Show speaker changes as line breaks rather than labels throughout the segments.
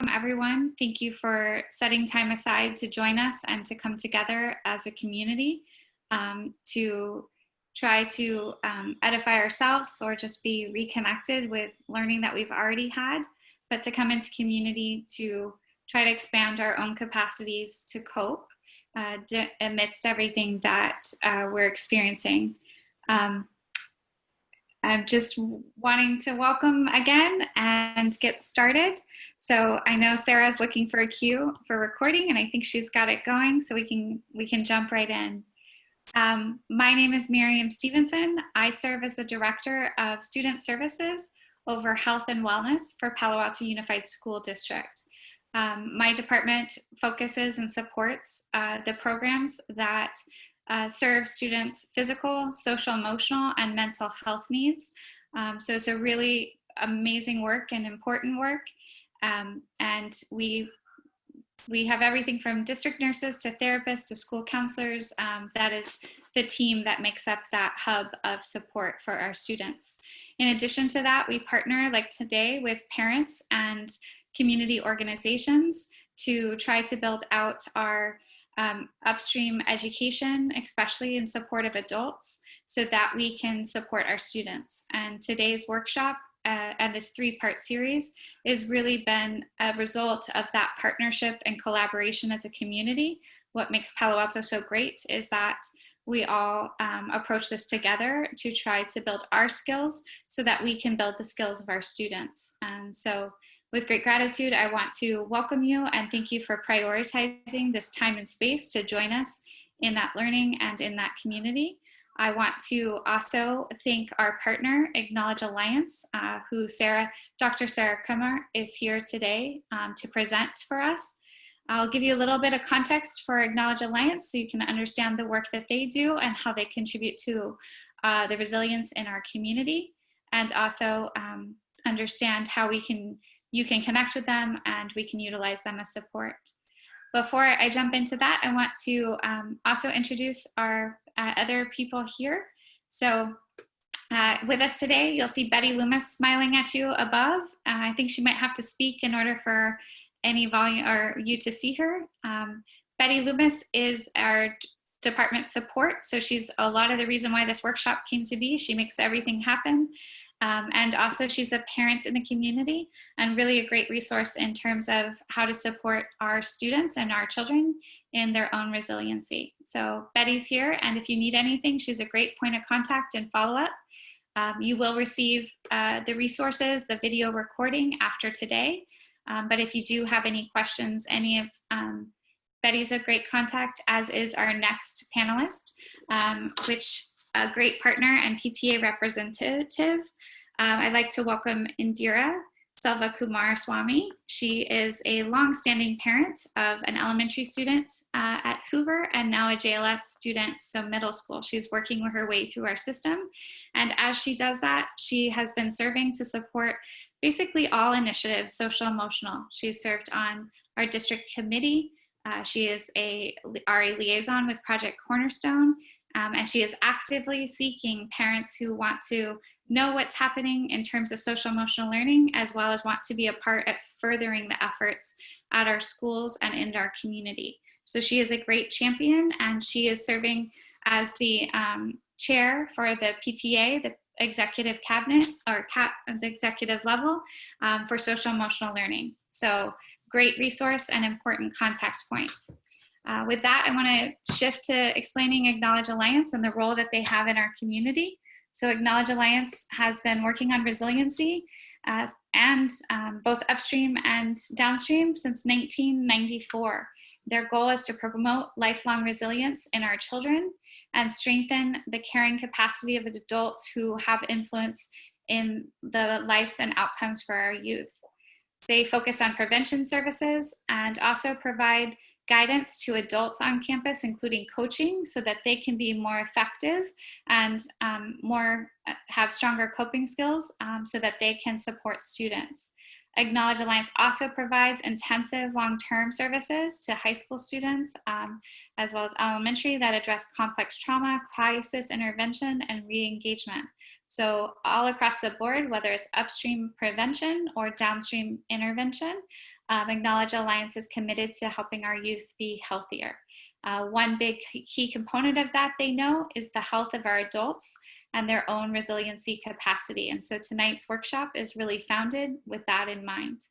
everyone. Thank you for setting time aside to join us and to come together as a community to try to edify ourselves or just be reconnected with learning that we've already had, but to come into community to try to expand our own capacities to cope amidst everything that we're experiencing. I'm just wanting to welcome again and get started. So I know Sarah's looking for a cue for recording, and I think she's got it going, so we can jump right in. My name is Mariam Stevenson. I serve as the Director of Student Services over Health and Wellness for Palo Alto Unified School District. My department focuses and supports the programs that serve students' physical, social, emotional, and mental health needs. So it's a really amazing work and important work. And we have everything from district nurses to therapists to school counselors. That is the team that makes up that hub of support for our students. In addition to that, we partner, like today, with parents and community organizations to try to build out our upstream education, especially in support of adults, so that we can support our students. And today's workshop and this 3-part series has really been a result of that partnership and collaboration as a community. What makes Palo Alto so great is that we all approach this together to try to build our skills so that we can build the skills of our students. And so with great gratitude, I want to welcome you and thank you for prioritizing this time and space to join us in that learning and in that community. I want to also thank our partner, Acknowledge Alliance, who Dr. Selvakumar is here today to present for us. I'll give you a little bit of context for Acknowledge Alliance so you can understand the work that they do and how they contribute to the resilience in our community, and also understand how you can connect with them and we can utilize them as support. Before I jump into that, I want to also introduce our other people here. So with us today, you'll see Betty Loomis smiling at you above. I think she might have to speak in order for any volume or you to see her. Betty Loomis is our department support. So she's a lot of the reason why this workshop came to be. She makes everything happen. And also she's a parent in the community and really a great resource in terms of how to support our students and our children in their own resiliency. So Betty's here, and if you need anything, she's a great point of contact and follow-up. You will receive the resources, the video recording after today. But if you do have any questions, Betty's a great contact, as is our next panelist, which a great partner and PTA representative. I'd like to welcome Indira Selvakumar Swami. She is a long-standing parent of an elementary student at Hoover and now a JLS student, so middle school. She's working her way through our system. And as she does that, she has been serving to support basically all initiatives, social, emotional. She's served on our district committee. She is our liaison with Project Cornerstone. And she is actively seeking parents who want to know what's happening in terms of social emotional learning, as well as want to be a part at furthering the efforts at our schools and in our community. So she is a great champion, and she is serving as the chair for the PTA, the executive cabinet, or at the executive level for social emotional learning. So great resource and important contact point. With that, I want to shift to explaining Acknowledge Alliance and the role that they have in our community. So Acknowledge Alliance has been working on resiliency and both upstream and downstream since 1994. Their goal is to promote lifelong resilience in our children and strengthen the caring capacity of adults who have influence in the lives and outcomes for our youth. They focus on prevention services and also provide guidance to adults on campus, including coaching, so that they can be more effective and have stronger coping skills so that they can support students. Acknowledge Alliance also provides intensive long-term services to high school students, as well as elementary, that address complex trauma, crisis intervention, and re-engagement. So all across the board, whether it's upstream prevention or downstream intervention, Acknowledge Alliance is committed to helping our youth be healthier. One big key component of that, they know, is the health of our adults and their own resiliency capacity. And so tonight's workshop is really founded with that in mind.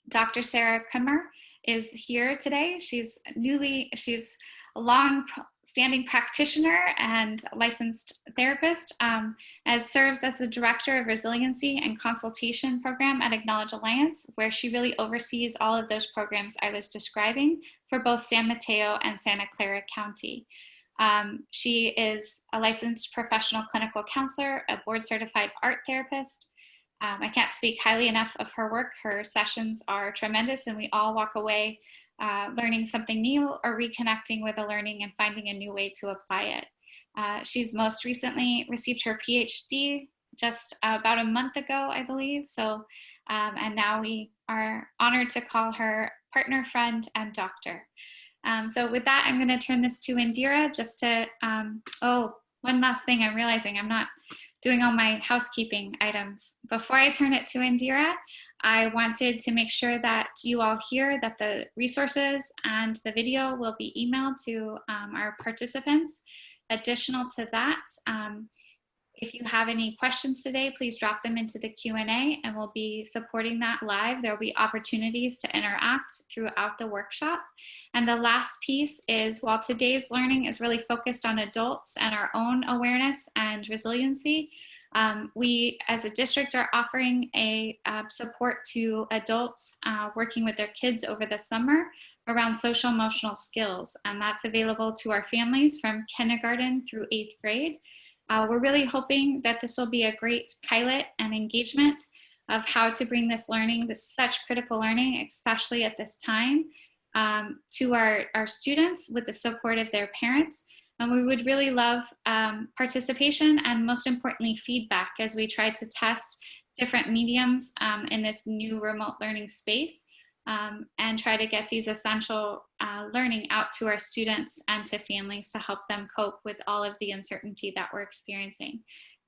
Dr. Selvakumar is here today. She's a long-standing practitioner and licensed therapist, as serves as the Director of Resiliency and Consultation Program at Acknowledge Alliance, where she really oversees all of those programs I was describing for both San Mateo and Santa Clara County. She is a licensed professional clinical counselor, a board-certified art therapist. I can't speak highly enough of her work. Her sessions are tremendous, and we all walk away learning something new or reconnecting with a learning and finding a new way to apply it. She's most recently received her PhD just about a month ago, I believe. So, and now we are honored to call her partner, friend, and doctor. So with that, I'm going to turn this to Indira just to, one last thing I'm realizing I'm not doing all my housekeeping items. Before I turn it to Indira, I wanted to make sure that you all hear that the resources and the video will be emailed to our participants. Additional to that, if you have any questions today, please drop them into the Q&A and we'll be supporting that live. There will be opportunities to interact throughout the workshop. And the last piece is, while today's learning is really focused on adults and our own awareness and resiliency, we as a district are offering a support to adults working with their kids over the summer around social emotional skills. And that's available to our families from kindergarten through 8th grade. We're really hoping that this will be a great pilot and engagement of how to bring this learning, this such critical learning, especially at this time, to our students with the support of their parents. And we would really love participation and, most importantly, feedback as we try to test different mediums in this new remote learning space, and try to get these essential learning out to our students and to families to help them cope with all of the uncertainty that we're experiencing.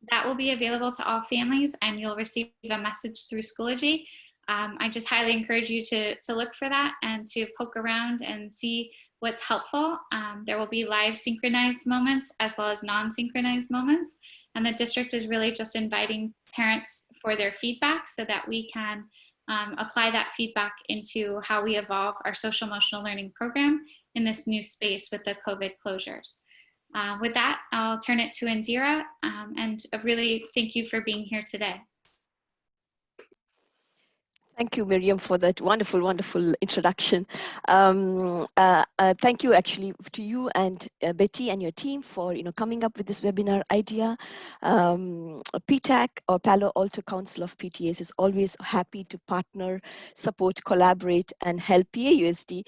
That will be available to all families, and you'll receive a message through Schoology. I just highly encourage you to look for that and to poke around and see what's helpful. There will be live synchronized moments as well as non-synchronized moments. And the district is really just inviting parents for their feedback so that we can apply that feedback into how we evolve our social emotional learning program in this new space with the COVID closures. With that, I'll turn it to Indira, and really thank you for being here today.
Thank you, Mariam, for that wonderful, wonderful introduction. Thank you, actually, to you and Betty and your team for coming up with this webinar idea. PTAC, or Palo Alto Council of PTAs, is always happy to partner, support, collaborate, and help PAUSD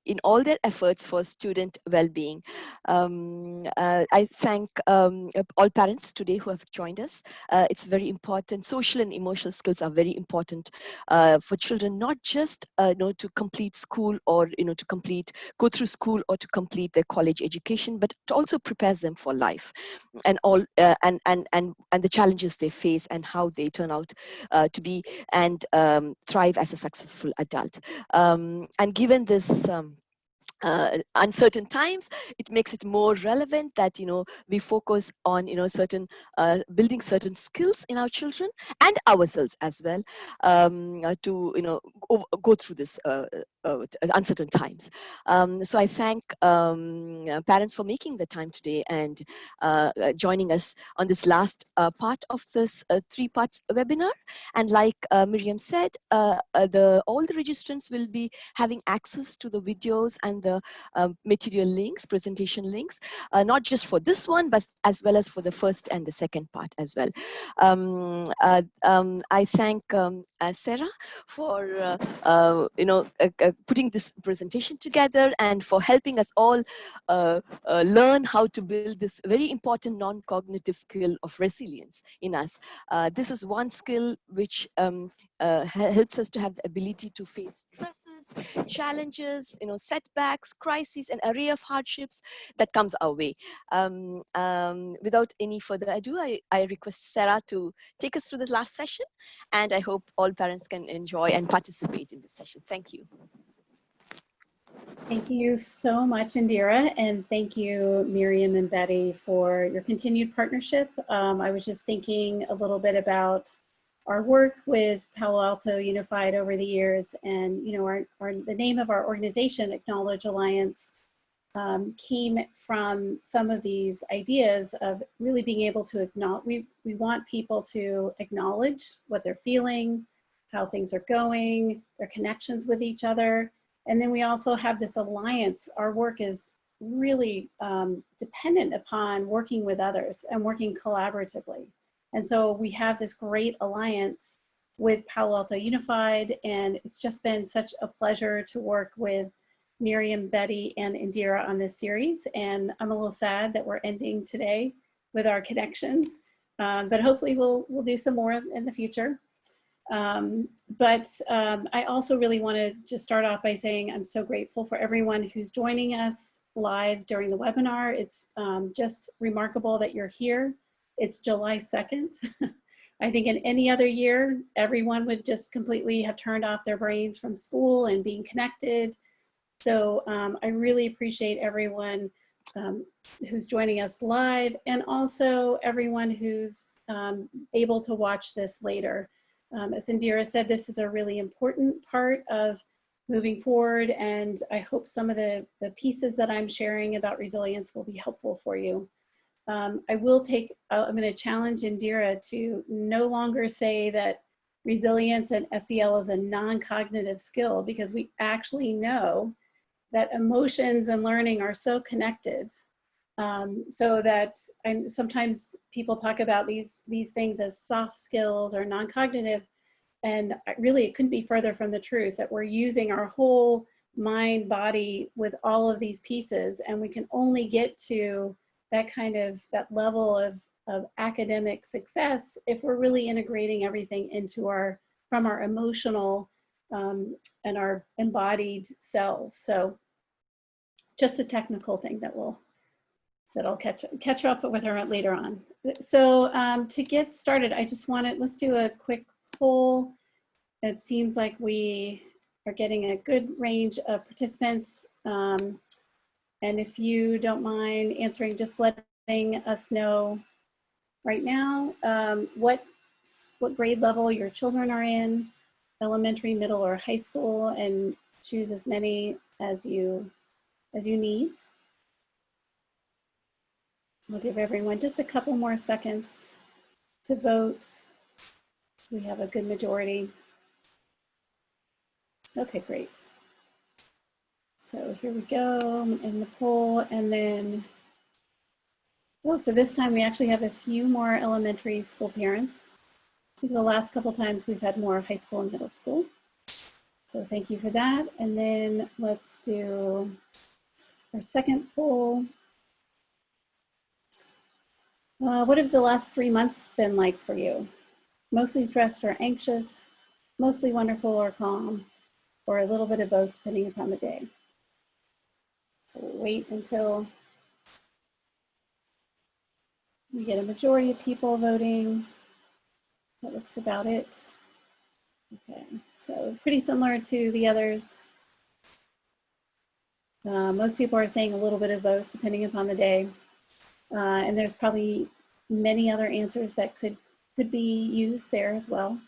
in all their efforts for student well-being. I thank all parents today who have joined us. It's very important. Social and emotional skills are very important for children, not just to complete school or to go through school or to complete their college education, but it also prepares them for life and all and the challenges they face and how they turn out to be and thrive as a successful adult. And given this uncertain times, it makes it more relevant that we focus on certain building certain skills in our children and ourselves as well, to go through this uncertain times. So I thank parents for making the time today and joining us on this last part of this 3-part webinar. And like Mariam said, all the registrants will be having access to the videos and the material links, presentation links, not just for this one, but as well as for the first and the second part as well. I thank Sarah for putting this presentation together and for helping us all learn how to build this very important non-cognitive skill of resilience in us. This is one skill which helps us to have the ability to face stresses, challenges, setbacks, crises, an array of hardships that comes our way. Without any further ado, I request Sarah to take us through the last session, and I hope all parents can enjoy and participate in this session. Thank you.
Thank you so much, Indira, and thank you, Mariam and Betty, for your continued partnership. I was just thinking a little bit about our work with Palo Alto Unified over the years, and the name of our organization, Acknowledge Alliance, came from some of these ideas of really being able to acknowledge. We want people to acknowledge what they're feeling, how things are going, their connections with each other. And then we also have this alliance. Our work is really dependent upon working with others and working collaboratively. And so we have this great alliance with Palo Alto Unified, and it's just been such a pleasure to work with Mariam, Betty, and Indira on this series. And I'm a little sad that we're ending today with our connections, but hopefully we'll do some more in the future. I also really want to just start off by saying I'm so grateful for everyone who's joining us live during the webinar. It's just remarkable that you're here. It's July 2nd. I think in any other year, everyone would just completely have turned off their brains from school and being connected. So I really appreciate everyone who's joining us live, and also everyone who's able to watch this later. As Indira said, this is a really important part of moving forward, and I hope some of the pieces that I'm sharing about resilience will be helpful for you. I'm going to challenge Indira to no longer say that resilience and SEL is a non-cognitive skill, because we actually know that emotions and learning are so connected. So that sometimes people talk about these things as soft skills or non-cognitive, and really it couldn't be further from the truth, that we're using our whole mind, body with all of these pieces, and we can only get to that level of academic success if we're really integrating everything into from our emotional and our embodied selves. So just a technical thing that I'll catch up with her later on. So to get started, let's do a quick poll. It seems like we are getting a good range of participants. And if you don't mind answering, just letting us know right now what grade level your children are in, elementary, middle, or high school, and choose as many as you need. I'll give everyone just a couple more seconds to vote. We have a good majority. Okay, great. So here we go in the poll, and then, so this time we actually have a few more elementary school parents. I think the last couple times we've had more high school and middle school. So thank you for that. And then let's do our second poll. What have the last 3 months been like for you? Mostly stressed or anxious, mostly wonderful or calm, or a little bit of both depending upon the day. So we'll wait until we get a majority of people voting. That looks about it. Okay, so pretty similar to the others. Most people are saying a little bit of both depending upon the day. And there's probably many other answers that could be used there as well.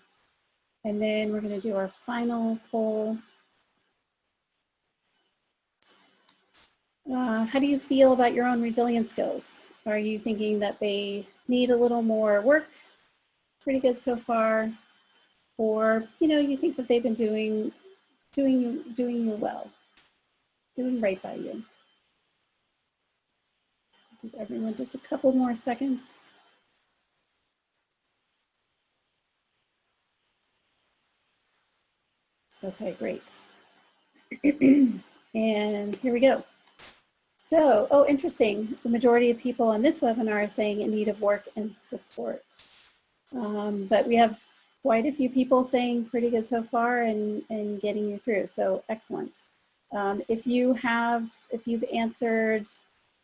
And then we're going to do our final poll. How do you feel about your own resilience skills? Are you thinking that they need a little more work? Pretty good so far, or you think that they've been doing you well, doing right by you? Give everyone just a couple more seconds. Okay, great. And here we go. So, interesting. The majority of people on this webinar are saying in need of work and support. But we have quite a few people saying pretty good so far and getting you through. So excellent. If you've answered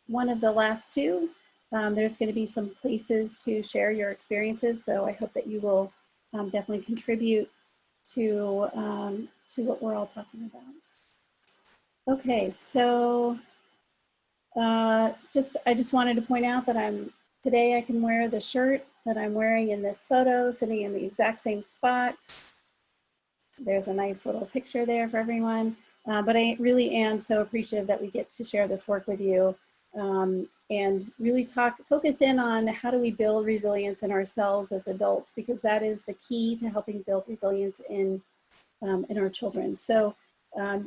one of the last two, there's going to be some places to share your experiences. So I hope that you will definitely contribute to what we're all talking about. Okay, so I just wanted to point out that today I can wear the shirt that I'm wearing in this photo, sitting in the exact same spot. There's a nice little picture there for everyone. But I really am so appreciative that we get to share this work with you and really focus in on how do we build resilience in ourselves as adults, because that is the key to helping build resilience in our children. So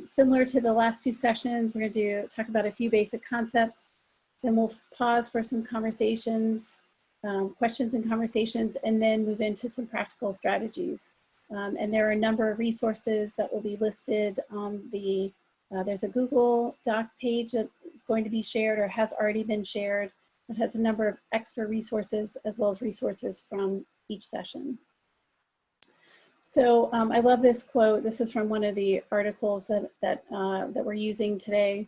similar to the last two sessions, we're going to talk about a few basic concepts. Then we'll pause for some conversations, questions and conversations, and then move into some practical strategies. And there are a number of resources that will be listed on there's a Google Doc page that is going to be shared or has already been shared that has a number of extra resources as well as resources from each session. So I love this quote. This is from one of the articles that we're using today.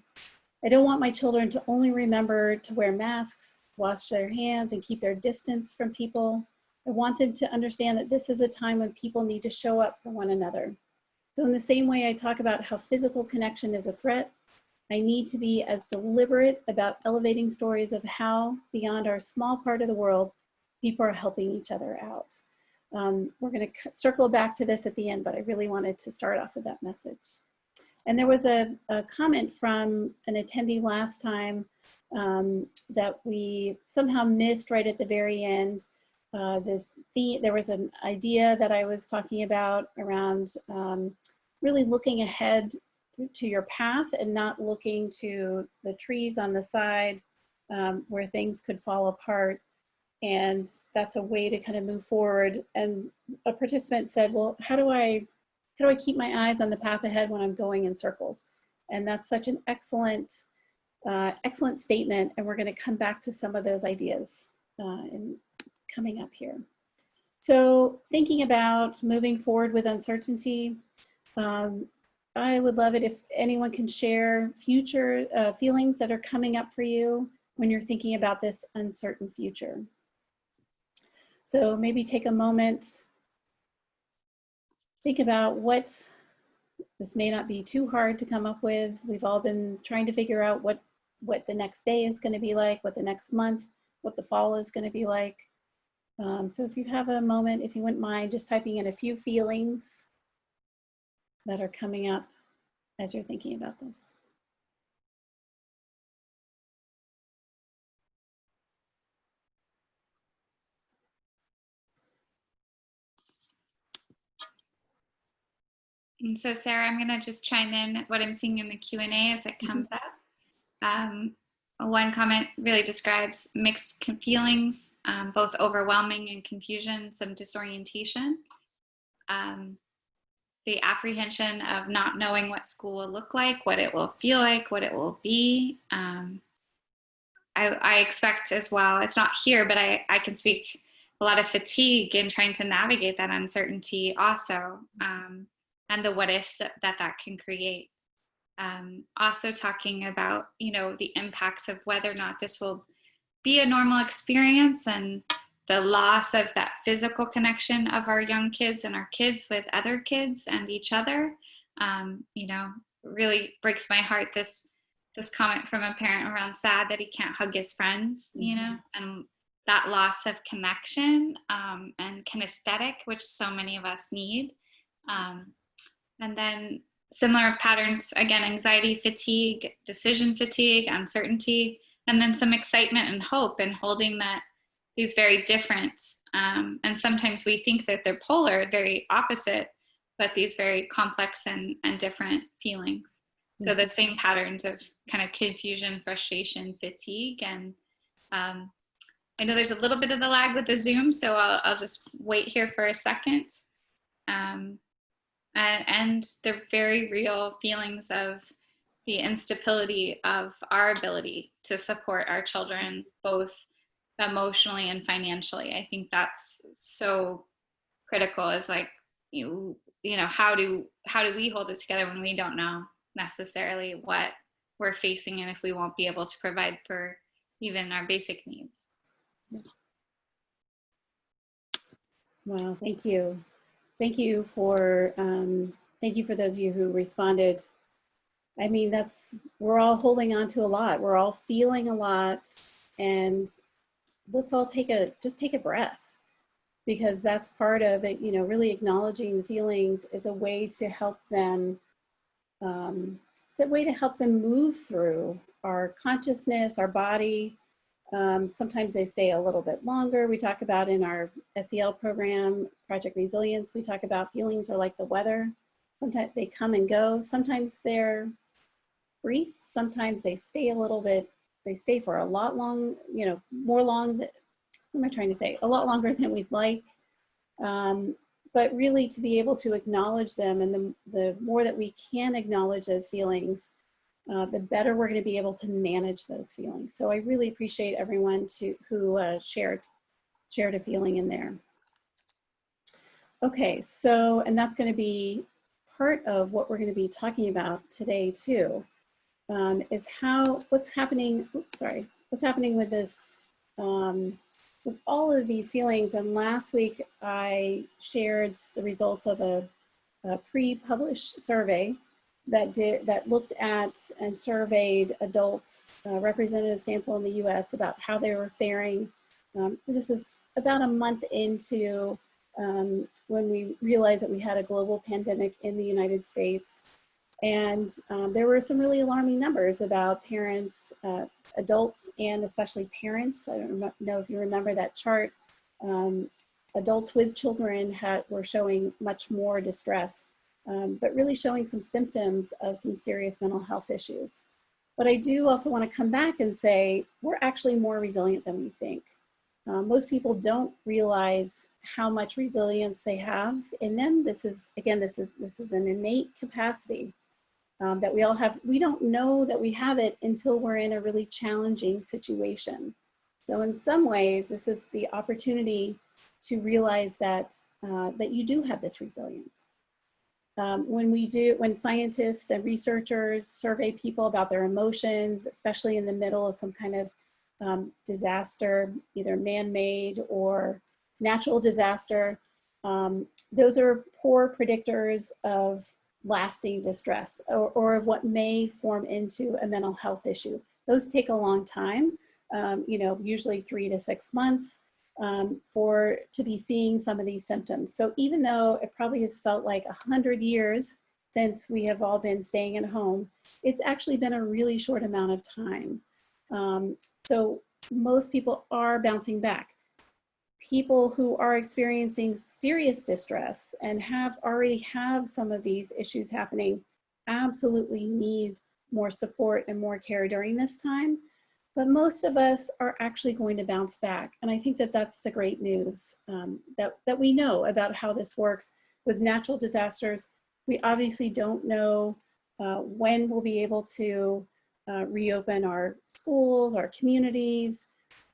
I don't want my children to only remember to wear masks, wash their hands, and keep their distance from people. I want them to understand that this is a time when people need to show up for one another. So in the same way I talk about how physical connection is a threat, I need to be as deliberate about elevating stories of how, beyond our small part of the world, people are helping each other out. We're going to circle back to this at the end, but I really wanted to start off with that message. And there was a comment from an attendee last time that we somehow missed right at the very end. There was an idea that I was talking about around really looking ahead to your path and not looking to the trees on the side where things could fall apart. And that's a way to kind of move forward. And a participant said, well, how do I keep my eyes on the path ahead when I'm going in circles? And that's such an excellent statement. And we're going to come back to some of those ideas coming up here. So thinking about moving forward with uncertainty, I would love it if anyone can share future feelings that are coming up for you when you're thinking about this uncertain future. So maybe take a moment, think about this may not be too hard to come up with. We've all been trying to figure out what the next day is going to be like, what the next month, what the fall is going to be like. So if you have a moment, if you wouldn't mind just typing in a few feelings that are coming up as you're thinking about this.
And so Sarah, I'm going to just chime in what I'm seeing in the Q&A as it comes up. One comment really describes mixed feelings, both overwhelming and confusion, some disorientation. The apprehension of not knowing what school will look like, what it will feel like, what it will be. I expect as well, it's not here, but I can speak a lot of fatigue in trying to navigate that uncertainty also, and the what ifs that can create. Also talking about, the impacts of whether or not this will be a normal experience and the loss of that physical connection of our young kids and our kids with other kids and each other. Really breaks my heart, this comment from a parent around sad that he can't hug his friends, and that loss of connection and kinesthetic, which so many of us need. And then similar patterns, again, anxiety, fatigue, decision fatigue, uncertainty, and then some excitement and hope and holding these very different, and sometimes we think that they're polar, very opposite, but these very complex and different feelings. So the same patterns of kind of confusion, frustration, fatigue, and I know there's a little bit of the lag with the Zoom, so I'll just wait here for a second. And they're very real feelings of the instability of our ability to support our children, both emotionally and financially. I think that's so critical is like, you know, how do we hold it together when we don't know necessarily what we're facing and if we won't be able to provide for even our basic needs.
Wow, thank you. Thank you for those of you who responded. I mean, we're all holding on to a lot. We're all feeling a lot, and let's all just take a breath, because that's part of it. You know, really acknowledging the feelings is a way to help them. It's a way to help them move through our consciousness, our body. Sometimes they stay a little bit longer. We talk about in our SEL program, Project Resilience, we talk about feelings are like the weather. Sometimes they come and go. Sometimes they're brief. Sometimes they stay a little bit, they stay for a lot long, you know, more long, what am I trying to say? A lot longer than we'd like. But really to be able to acknowledge them, and the more that we can acknowledge those feelings, the better we're going to be able to manage those feelings. So I really appreciate everyone who shared a feeling in there. Okay, so, and that's going to be part of what we're going to be talking about today too, is what's happening with this, with all of these feelings. And last week I shared the results of a pre-published survey that looked at and surveyed adults, a representative sample in the US, about how they were faring. This is about a month into when we realized that we had a global pandemic in the United States. And there were some really alarming numbers about parents, adults, and especially parents. I don't know if you remember that chart. Adults with children were showing much more distress, but really showing some symptoms of some serious mental health issues. But I do also want to come back and say, we're actually more resilient than we think. Most people don't realize how much resilience they have in them. This is an innate capacity that we all have. We don't know that we have it until we're in a really challenging situation. So in some ways, this is the opportunity to realize that that you do have this resilience. When scientists and researchers survey people about their emotions, especially in the middle of some kind of disaster, either man-made or natural disaster, those are poor predictors of lasting distress or of what may form into a mental health issue. Those take a long time, you know, usually 3 to 6 months to be seeing some of these symptoms. So even though it probably has felt like 100 years since we have all been staying at home, it's actually been a really short amount of time. So most people are bouncing back. People who are experiencing serious distress and already have some of these issues happening absolutely need more support and more care during this time. But most of us are actually going to bounce back. And I think that that's the great news that we know about how this works with natural disasters. We obviously don't know when we'll be able to reopen our schools, our communities.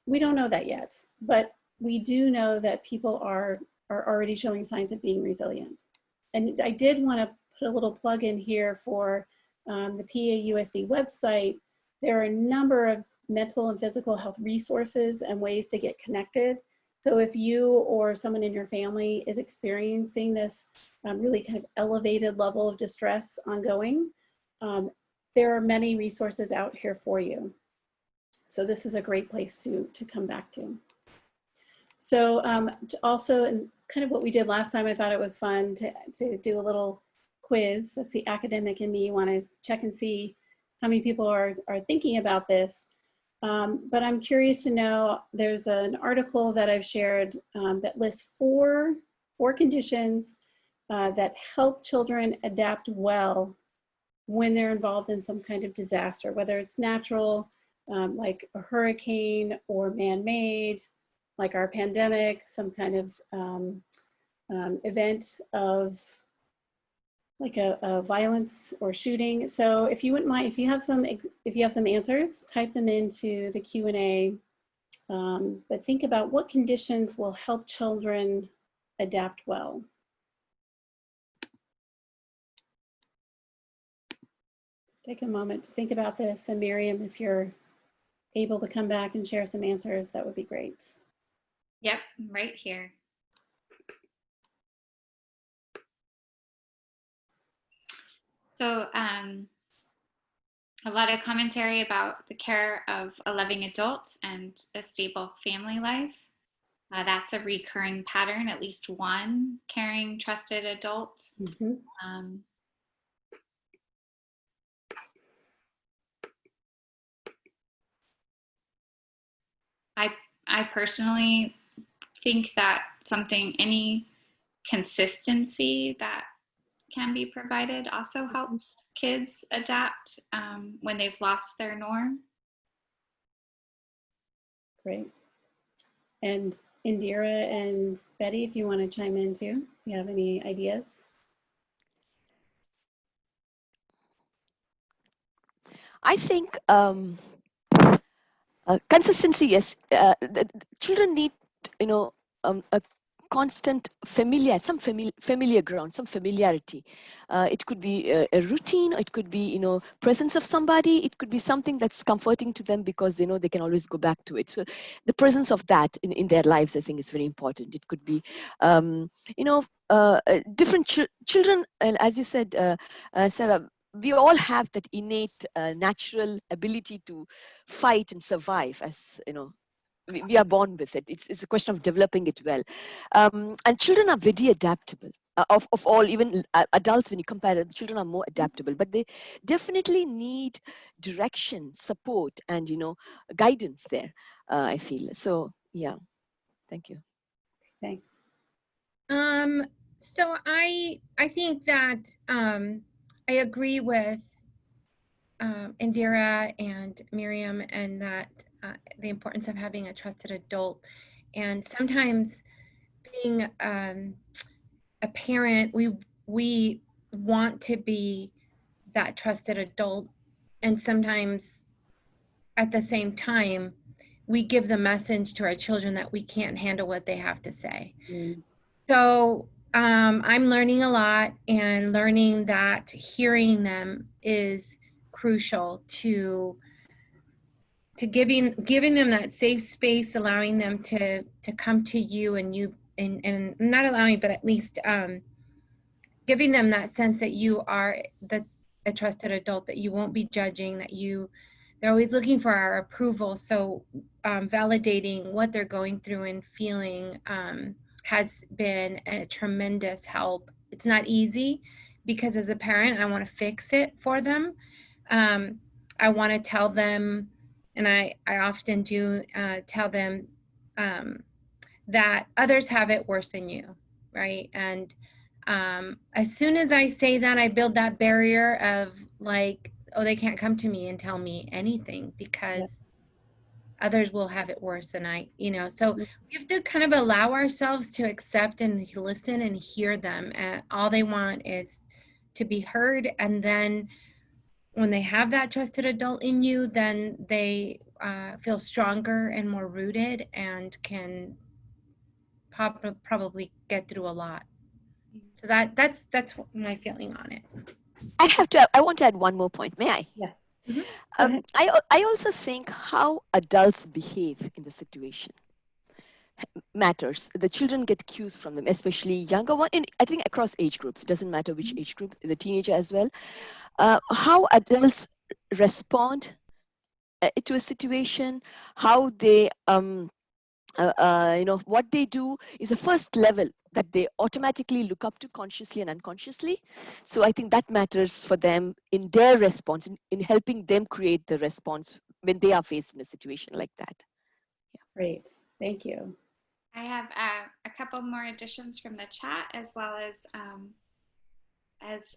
We don't know that yet, but we do know that people are already showing signs of being resilient. And I did want to put a little plug in here for the PAUSD website. There are a number of mental and physical health resources and ways to get connected. So if you or someone in your family is experiencing this really kind of elevated level of distress ongoing, there are many resources out here for you. So this is a great place to come back to. So also, and kind of what we did last time, I thought it was fun to do a little quiz. That's the academic in me. Want to check and see how many people are thinking about this. But I'm curious to know, there's an article that I've shared that lists four conditions that help children adapt well when they're involved in some kind of disaster, whether it's natural, like a hurricane, or man-made, like our pandemic, some kind of event of like a violence or shooting. So if you wouldn't mind, if you have some answers, type them into the Q&A. But think about what conditions will help children adapt well. Take a moment to think about this, and Mariam, if you're able to come back and share some answers, that would be great.
Yep, right here. So a lot of commentary about the care of a loving adult and a stable family life. That's a recurring pattern, at least one caring, trusted adult.
Mm-hmm.
I personally think that any consistency that can be provided also helps kids adapt when they've lost their norm.
Great. And Indira and Betty, if you want to chime in too, if you have any ideas.
I think consistency, yes. The children need, a constant familiar ground, some familiarity. It could be a routine, it could be, presence of somebody, it could be something that's comforting to them because they know they can always go back to it. So the presence of that in their lives, I think, is very important. It could be, different children, and as you said, Sarah, we all have that innate natural ability to fight and survive, as you know, we are born with it. It's a question of developing it well. And children are very adaptable. Of all, even adults, when you compare them, children are more adaptable, but they definitely need direction, support, and guidance there. I feel so. Yeah, thank you.
Thanks.
So I think that I agree with Indira and Mariam, and that the importance of having a trusted adult. And sometimes being a parent, we want to be that trusted adult, and sometimes at the same time we give the message to our children that we can't handle what they have to say. So I'm learning a lot, and learning that hearing them is crucial to giving them that safe space, allowing them to come to you, and not allowing, but at least giving them that sense that you are a trusted adult, that you won't be judging, that they're always looking for our approval. So validating what they're going through and feeling has been a tremendous help. It's not easy, because as a parent, I want to fix it for them. I want to tell them, and I often do tell them that others have it worse than you, right? And as soon as I say that, I build that barrier of like, oh, they can't come to me and tell me anything, because others will have it worse than I, so we have to kind of allow ourselves to accept and listen and hear them. And all they want is to be heard. And then when they have that trusted adult in you, then they feel stronger and more rooted, and can probably get through a lot. So that's my feeling on it.
I want to add one more point. May I?
Yeah.
I also think how adults behave in the situation matters. The children get cues from them, especially younger one. I think across age groups, it doesn't matter which age group, the teenager as well. How adults respond to a situation, how they what they do is the first level that they automatically look up to, consciously and unconsciously. So I think that matters for them in their response, in helping them create the response when they are faced in a situation like that.
Yeah. Great, thank you.
I have a couple more additions from the chat, as well as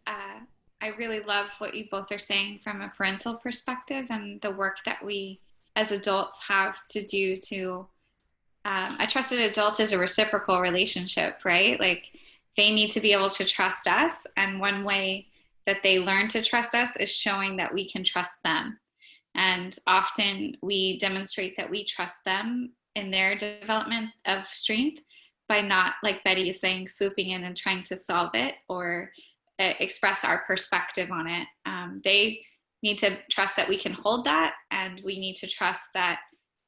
I really love what you both are saying from a parental perspective, and the work that we as adults have to do to a trusted adult is a reciprocal relationship, right? Like, they need to be able to trust us. And one way that they learn to trust us is showing that we can trust them. And often we demonstrate that we trust them in their development of strength by not, like Betty is saying, swooping in and trying to solve it or express our perspective on it. They need to trust that we can hold that, and we need to trust that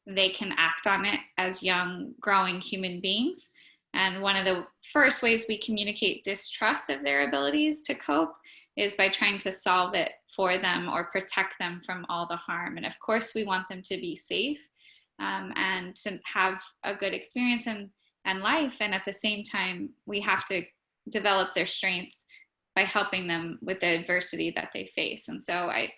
they can act on it as young, growing human beings. And one of the first ways we communicate distrust of their abilities to cope is by trying to solve it for them or protect them from all the harm. And of course, we want them to be safe and to have a good experience and life. And at the same time, we have to develop their strength by helping them with the adversity that they face. And so I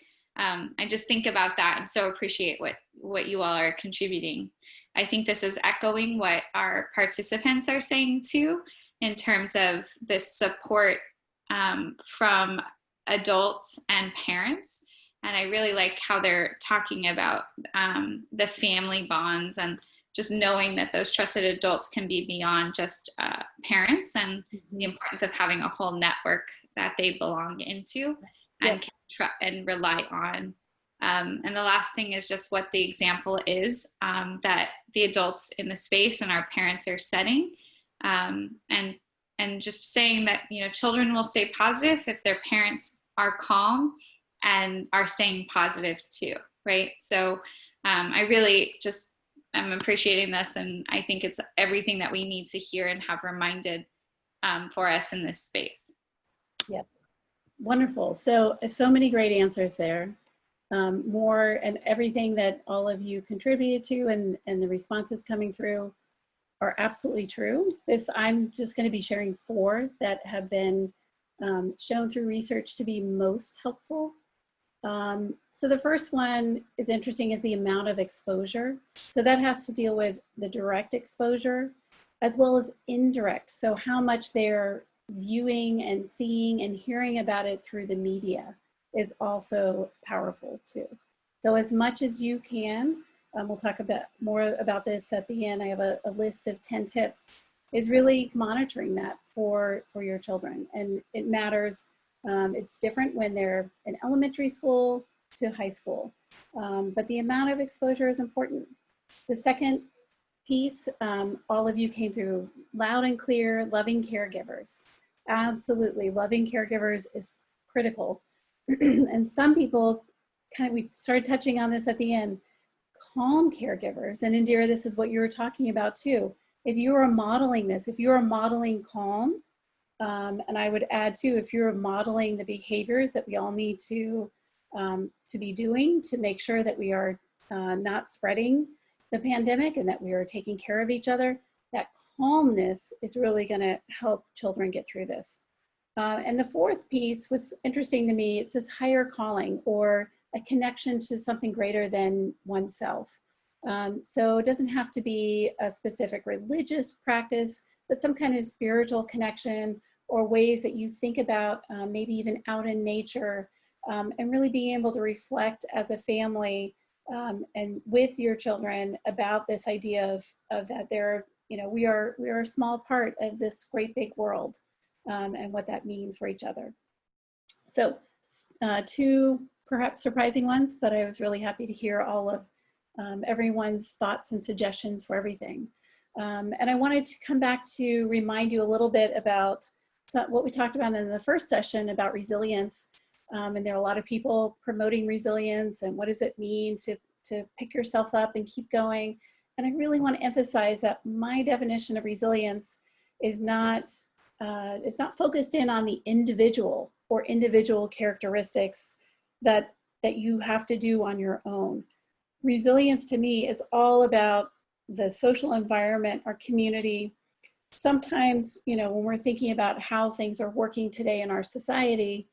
just think about that and so appreciate what you all are contributing. I think this is echoing what our participants are saying too, in terms of this support from adults and parents. And I really like how they're talking about the family bonds and just knowing that those trusted adults can be beyond just parents, and the importance of having a whole network that they belong into and can and rely on. And the last thing is just what the example is that the adults in the space and our parents are setting. And just saying that, you know, children will stay positive if their parents are calm and are staying positive too, right? So I really just am appreciating this, and I think it's everything that we need to hear and have reminded for us in this space.
Yep. Wonderful. So many great answers there. More and everything that all of you contributed to and the responses coming through are absolutely true. I'm just going to be sharing 4 that have been shown through research to be most helpful. So the first one is interesting, is the amount of exposure. So that has to deal with the direct exposure as well as indirect. So how much they're viewing and seeing and hearing about it through the media is also powerful too. So as much as you can, we'll talk more about this at the end. I have a list of 10 tips, is really monitoring that for your children. And it matters. It's different when they're in elementary school to high school, but the amount of exposure is important. The second piece, all of you came through loud and clear, loving caregivers. Absolutely, loving caregivers is critical. And some people we started touching on this at the end, calm caregivers. And Indira, this is what you were talking about too. If you are modeling this, if you are modeling calm, and I would add too, if you're modeling the behaviors that we all need to be doing to make sure that we are not spreading the pandemic and that we are taking care of each other, that calmness is really going to help children get through this. And the fourth piece was interesting to me. It says higher calling, or a connection to something greater than oneself. So it doesn't have to be a specific religious practice, but some kind of spiritual connection, or ways that you think about maybe even out in nature, and really being able to reflect as a family and with your children about this idea of that they're, you know, we are a small part of this great big world, and what that means for each other. So 2 perhaps surprising ones, but I was really happy to hear all of everyone's thoughts and suggestions for everything. And I wanted to come back to remind you a little bit about what we talked about in the first session about resilience. And there are a lot of people promoting resilience and what does it mean to pick yourself up and keep going. And I really want to emphasize that my definition of resilience is not, it's not focused in on the individual or individual characteristics that you have to do on your own. Resilience to me is all about the social environment, our community. Sometimes, you know, when we're thinking about how things are working today in our society,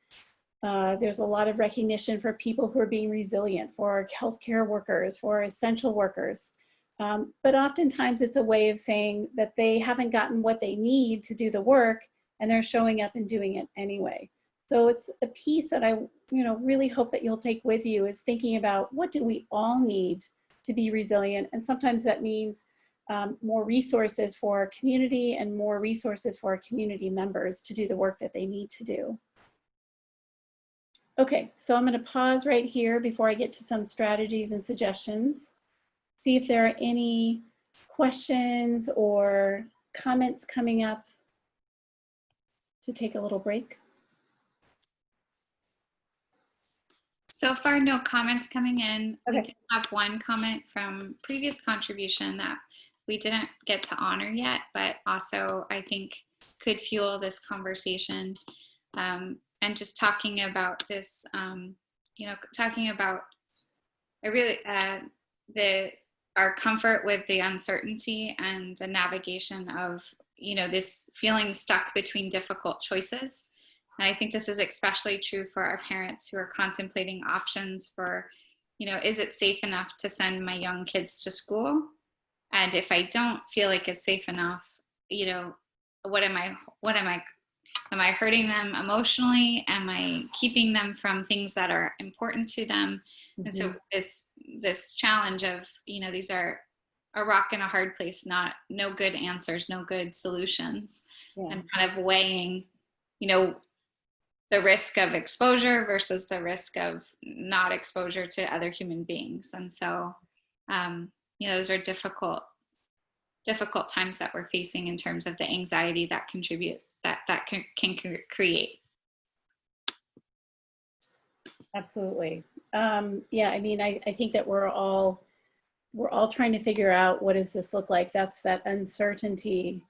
there's a lot of recognition for people who are being resilient, for our healthcare workers, for essential workers. But oftentimes it's a way of saying that they haven't gotten what they need to do the work and they're showing up and doing it anyway. So it's a piece that I, you know, really hope that you'll take with you, is thinking about what do we all need to be resilient. And sometimes that means more resources for our community and more resources for our community members to do the work that they need to do. Okay, so I'm going to pause right here before I get to some strategies and suggestions. See if there are any questions or comments coming up to take a little break?
So far, no comments coming in.
Okay.
We did have one comment from previous contribution that we didn't get to honor yet, but also I think could fuel this conversation. And just talking about this, talking about our comfort with the uncertainty and the navigation of, this feeling stuck between difficult choices. And I think this is especially true for our parents who are contemplating options for, is it safe enough to send my young kids to school? And if I don't feel like it's safe enough, am I hurting them emotionally? Am I keeping them from things that are important to them? Mm-hmm. And so this challenge of, these are a rock and a hard place, no good answers, no good solutions, and kind of weighing, the risk of exposure versus the risk of not exposure to other human beings. And so, those are difficult times that we're facing in terms of the anxiety that that can create.
Absolutely. I mean, I think that we're all trying to figure out, what does this look like? That's that uncertainty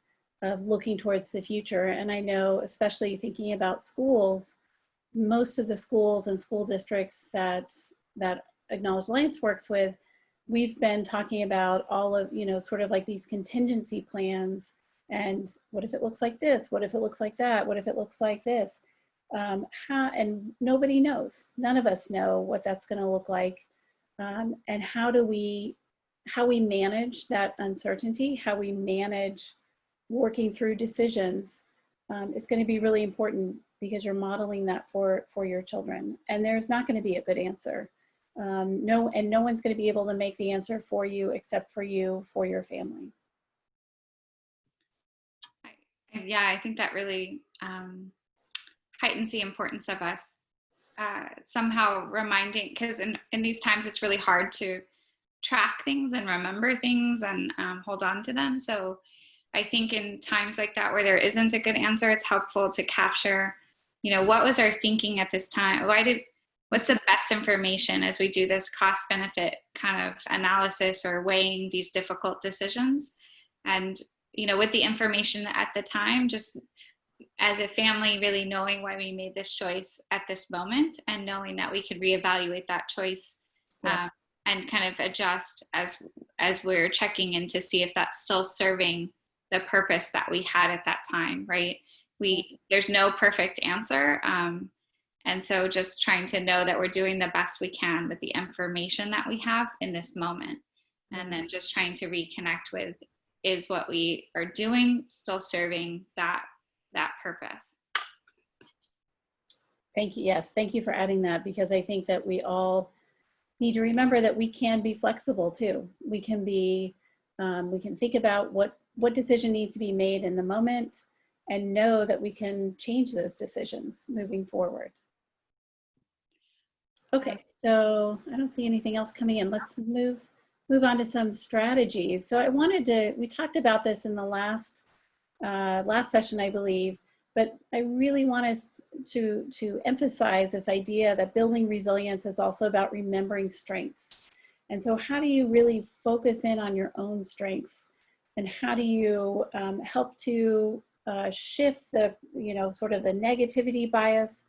of looking towards the future. And I know, especially thinking about schools, most of the schools and school districts that Acknowledged Alliance works with, we've been talking about all of, sort of like these contingency plans. And what if it looks like this? What if it looks like that? What if it looks like this? And nobody knows. None of us know what that's going to look like. And how we manage that uncertainty, how we manage working through decisions is going to be really important, because you're modeling that for your children. And there's not going to be a good answer. No one's going to be able to make the answer for you except for you, for your family.
I think that really heightens the importance of us somehow reminding, because in these times it's really hard to track things and remember things and hold on to them. So I think in times like that where there isn't a good answer, it's helpful to capture, what was our thinking at this time? What's the best information as we do this cost benefit kind of analysis or weighing these difficult decisions? And, with the information at the time, just as a family, really knowing why we made this choice at this moment, and knowing that we could reevaluate that choice and kind of adjust as we're checking in to see if that's still serving the purpose that we had at that time, right? There's no perfect answer. And so just trying to know that we're doing the best we can with the information that we have in this moment. And then just trying to reconnect with, is what we are doing still serving that purpose?
Thank you. Yes, thank you for adding that, because I think that we all need to remember that we can be flexible too. We can think about what decision needs to be made in the moment, and know that we can change those decisions moving forward. Okay, so I don't see anything else coming in. Let's move on to some strategies. So we talked about this in the last session, I believe, but I really want us to emphasize this idea that building resilience is also about remembering strengths. And so how do you really focus in on your own strengths? And how do you help to shift the, sort of the negativity bias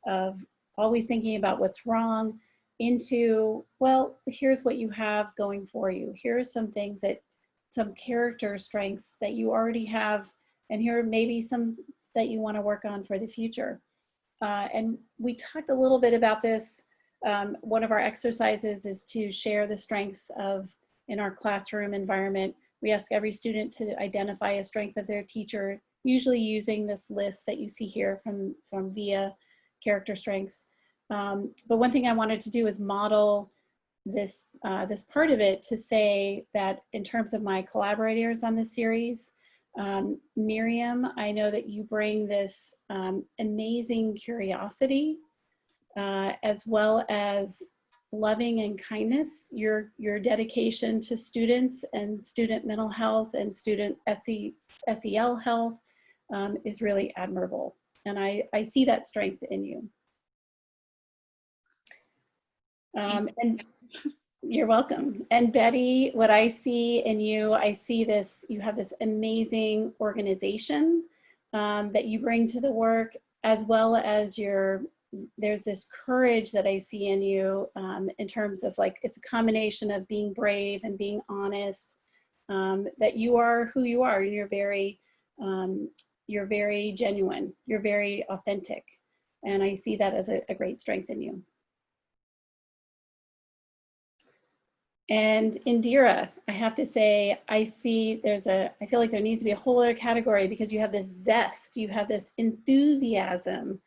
of always thinking about what's wrong into, well, here's what you have going for you. Here are some things some character strengths that you already have, and here are maybe some that you want to work on for the future. And we talked a little bit about this. One of our exercises is to share the strengths in our classroom environment. We ask every student to identify a strength of their teacher, usually using this list that you see here from VIA character strengths. But one thing I wanted to do is model this part of it, to say that in terms of my collaborators on this series, Mariam, I know that you bring this amazing curiosity, as well as loving and kindness, your dedication to students and student mental health and student SEL health is really admirable. And I see that strength in you. And you're welcome. And Betty, what I see in you, I see this, you have this amazing organization that you bring to the work, as well as there's this courage that I see in you in terms of like, it's a combination of being brave and being honest, that you are who you are, and you're very genuine, you're very authentic. And I see that as a great strength in you. And Indira, I have to say, I feel like there needs to be a whole other category, because you have this zest, you have this enthusiasm,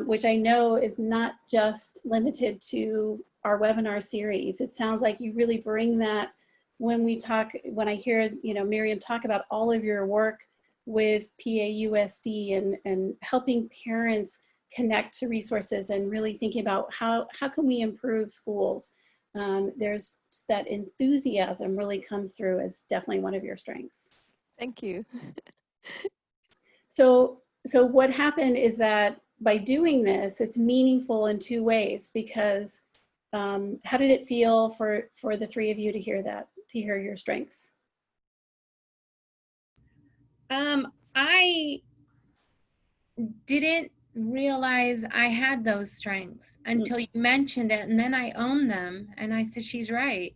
which I know is not just limited to our webinar series. It sounds like you really bring that when I hear, Mariam talk about all of your work with PAUSD and helping parents connect to resources and really thinking about how can we improve schools. There's that enthusiasm really comes through as definitely one of your strengths.
Thank you.
So what happened is that by doing this, it's meaningful in two ways, because how did it feel for the three of you to hear that, to hear your strengths?
I didn't realize I had those strengths until you mentioned it, and then I owned them, and I said, she's right.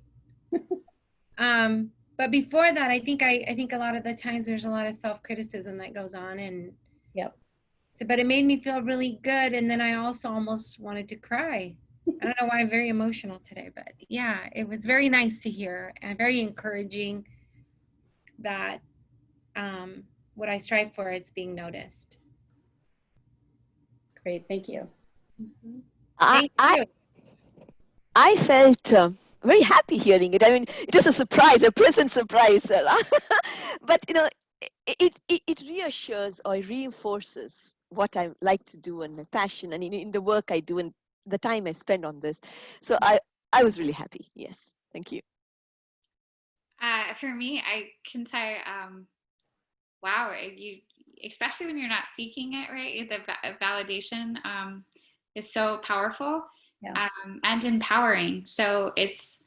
But before that, I think a lot of the times there's a lot of self-criticism that goes on, and
yep.
So, but it made me feel really good, and then I also almost wanted to cry. I don't know why I'm very emotional today, but yeah, it was very nice to hear and very encouraging that what I strive for, it's being noticed.
Great, thank you.
Mm-hmm.
I felt very happy hearing it. I mean, it was a surprise, a pleasant surprise. But it reassures or reinforces what I like to do and my passion, and in the work I do and the time I spend on this. So I was really happy. Yes, thank you.
For me, I can say, wow, you, especially when you're not seeking it, right? The validation is so powerful, yeah. And empowering. So it's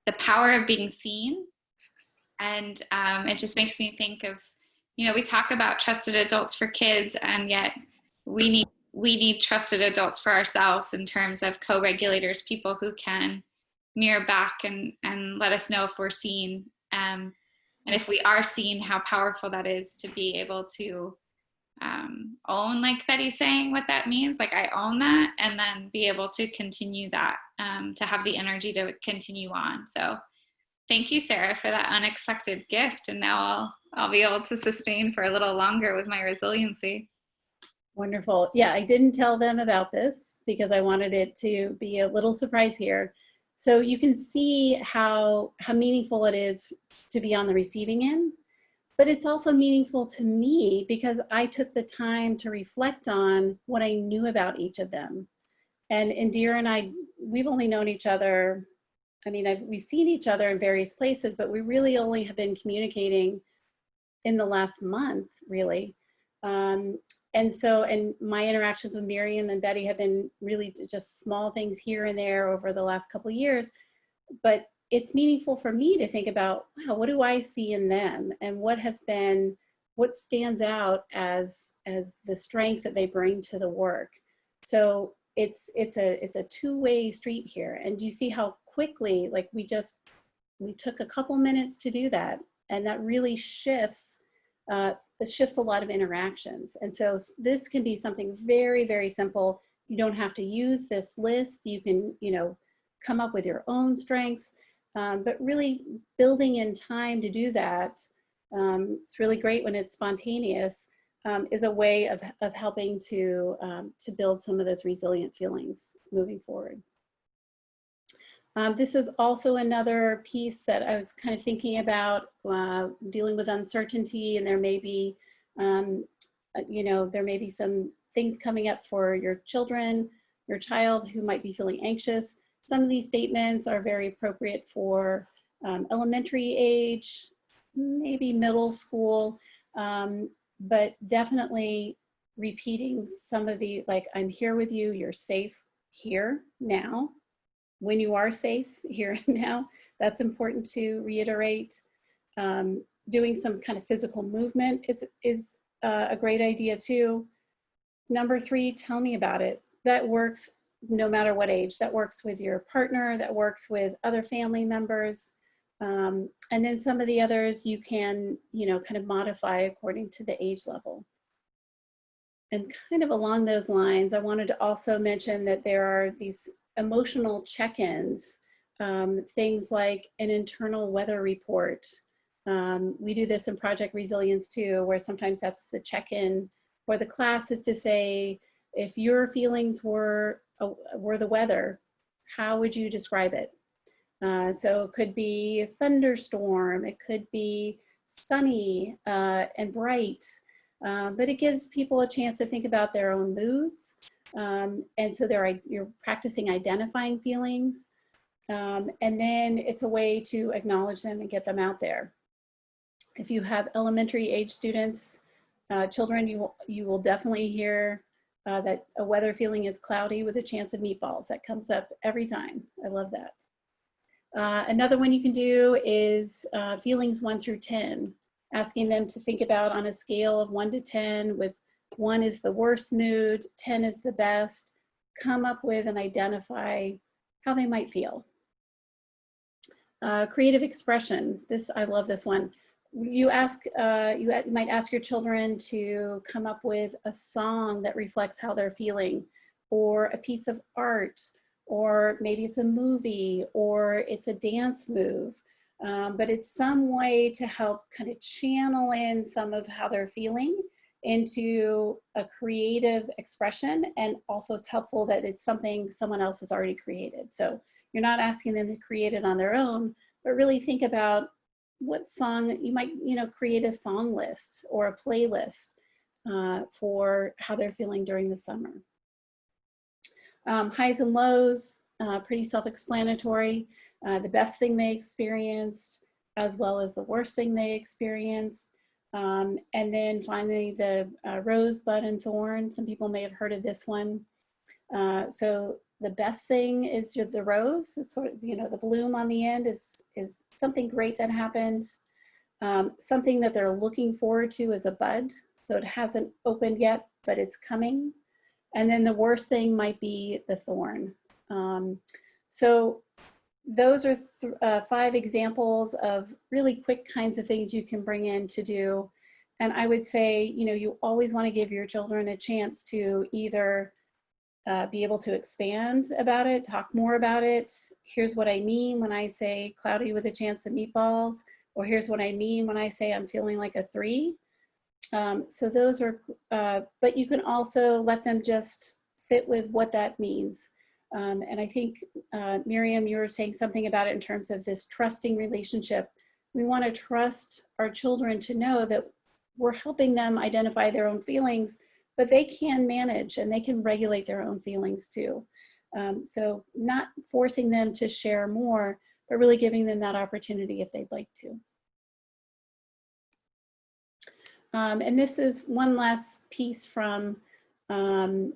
the power of being seen. And it just makes me think of, we talk about trusted adults for kids, and yet we need trusted adults for ourselves in terms of co-regulators, people who can mirror back and let us know if we're seen. And if we are seen, how powerful that is to be able to own, like Betty's saying, what that means. Like, I own that, and then be able to continue that, to have the energy to continue on. So thank you, Sarah, for that unexpected gift. And now I'll be able to sustain for a little longer with my resiliency.
Wonderful. Yeah, I didn't tell them about this because I wanted it to be a little surprise here. So you can see how meaningful it is to be on the receiving end, but it's also meaningful to me because I took the time to reflect on what I knew about each of them. And Indira and I, we've only known each other, I mean, we've seen each other in various places, but we really only have been communicating in the last month, really. And my interactions with Mariam and Betty have been really just small things here and there over the last couple of years. But it's meaningful for me to think about, wow, what do I see in them? And what stands out as the strengths that they bring to the work. So it's a two-way street here. And do you see how quickly, like we took a couple minutes to do that, and that really shifts a lot of interactions. And so this can be something very, very simple. You don't have to use this list. You can, come up with your own strengths, but really building in time to do that. It's really great when it's spontaneous, is a way of helping to build some of those resilient feelings moving forward. This is also another piece that I was kind of thinking about, dealing with uncertainty, and there may be, there may be some things coming up for your child who might be feeling anxious. Some of these statements are very appropriate for elementary age, maybe middle school, but definitely repeating some of the, like, I'm here with you, you're safe here now. When you are safe here and now, that's important to reiterate. Doing some kind of physical movement is a great idea too. Number 3, tell me about it. That works no matter what age. That works with your partner, that works with other family members. And then some of the others you can, kind of modify according to the age level. And kind of along those lines, I wanted to also mention that there are these emotional check-ins, things like an internal weather report. We do this in Project Resilience too, where sometimes that's the check-in for the class, is to say, if your feelings were the weather, how would you describe it? So it could be a thunderstorm, it could be sunny and bright, but it gives people a chance to think about their own moods. And so you're practicing identifying feelings. And then it's a way to acknowledge them and get them out there. If you have elementary age students, children, you will definitely hear that a weather feeling is cloudy with a chance of meatballs. That comes up every time. I love that. Another one you can do is feelings 1 through 10, asking them to think about on a scale of 1 to 10, with 1 is the worst mood, 10 is the best, come up with and identify how they might feel. Creative expression. I love this one. You might ask your children to come up with a song that reflects how they're feeling, or a piece of art, or maybe it's a movie, or it's a dance move. But it's some way to help kind of channel in some of how they're feeling into a creative expression. And also it's helpful that it's something someone else has already created. So you're not asking them to create it on their own, but really think about what song you might, create a song list or a playlist for how they're feeling during the summer. Highs and lows, pretty self-explanatory. The best thing they experienced, as well as the worst thing they experienced. And then finally the rose, bud, and thorn. Some people may have heard of this one. So the best thing is the rose. It's sort of, the bloom on the end is something great that happened. Something that they're looking forward to is a bud. So it hasn't opened yet, but it's coming. And then the worst thing might be the thorn. So those are 5 examples of really quick kinds of things you can bring in to do. And I would say, you always want to give your children a chance to either be able to expand about it, talk more about it. Here's what I mean when I say cloudy with a chance of meatballs, or here's what I mean when I say I'm feeling like a 3. So those are, but you can also let them just sit with what that means. And I think, Mariam, you were saying something about it in terms of this trusting relationship. We want to trust our children to know that we're helping them identify their own feelings, but they can manage and they can regulate their own feelings too. So not forcing them to share more, but really giving them that opportunity if they'd like to. And this is one last piece from another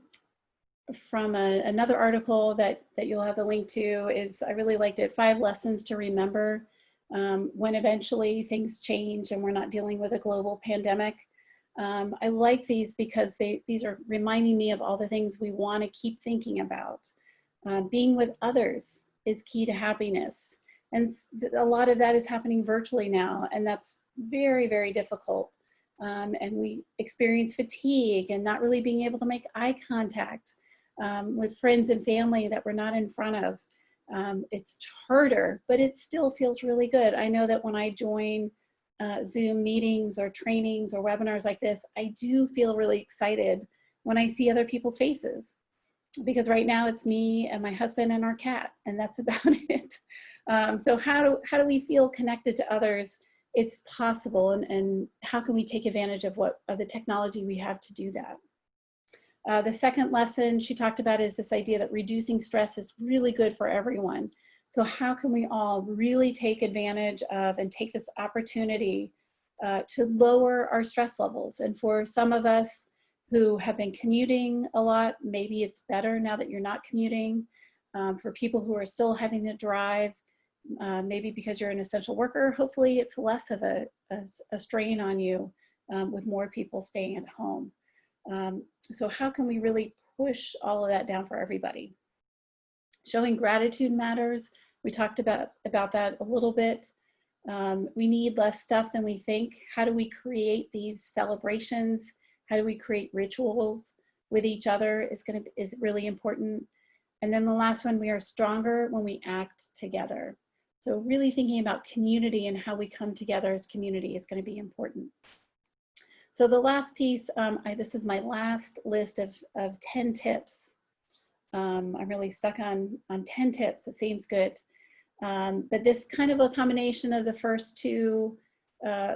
article that you'll have the link to. I really liked it, 5 lessons to remember when eventually things change and we're not dealing with a global pandemic. I like these because these are reminding me of all the things we want to keep thinking about. Being with others is key to happiness. And a lot of that is happening virtually now, and that's very, very difficult. And we experience fatigue and not really being able to make eye contact with friends and family that we're not in front of. It's harder, but it still feels really good. I know that when I join Zoom meetings or trainings or webinars like this, I do feel really excited when I see other people's faces, because right now it's me and my husband and our cat, and that's about it. So how do we feel connected to others? It's possible, and how can we take advantage of the technology we have to do that? The second lesson she talked about is this idea that reducing stress is really good for everyone. So how can we all really take advantage of and take this opportunity to lower our stress levels? And for some of us who have been commuting a lot, maybe it's better now that you're not commuting. For people who are still having to drive, maybe because you're an essential worker, hopefully it's less of a strain on you with more people staying at home. So how can we really push all of that down for everybody? Showing gratitude matters. We talked about that a little bit. We need less stuff than we think. How do we create these celebrations? How do we create rituals with each other is really important. And then the last one, we are stronger when we act together. So really thinking about community and how we come together as community is going to be important. So the last piece, this is my last list of 10 tips. I'm really stuck on 10 tips. It seems good. But this kind of a combination of the first two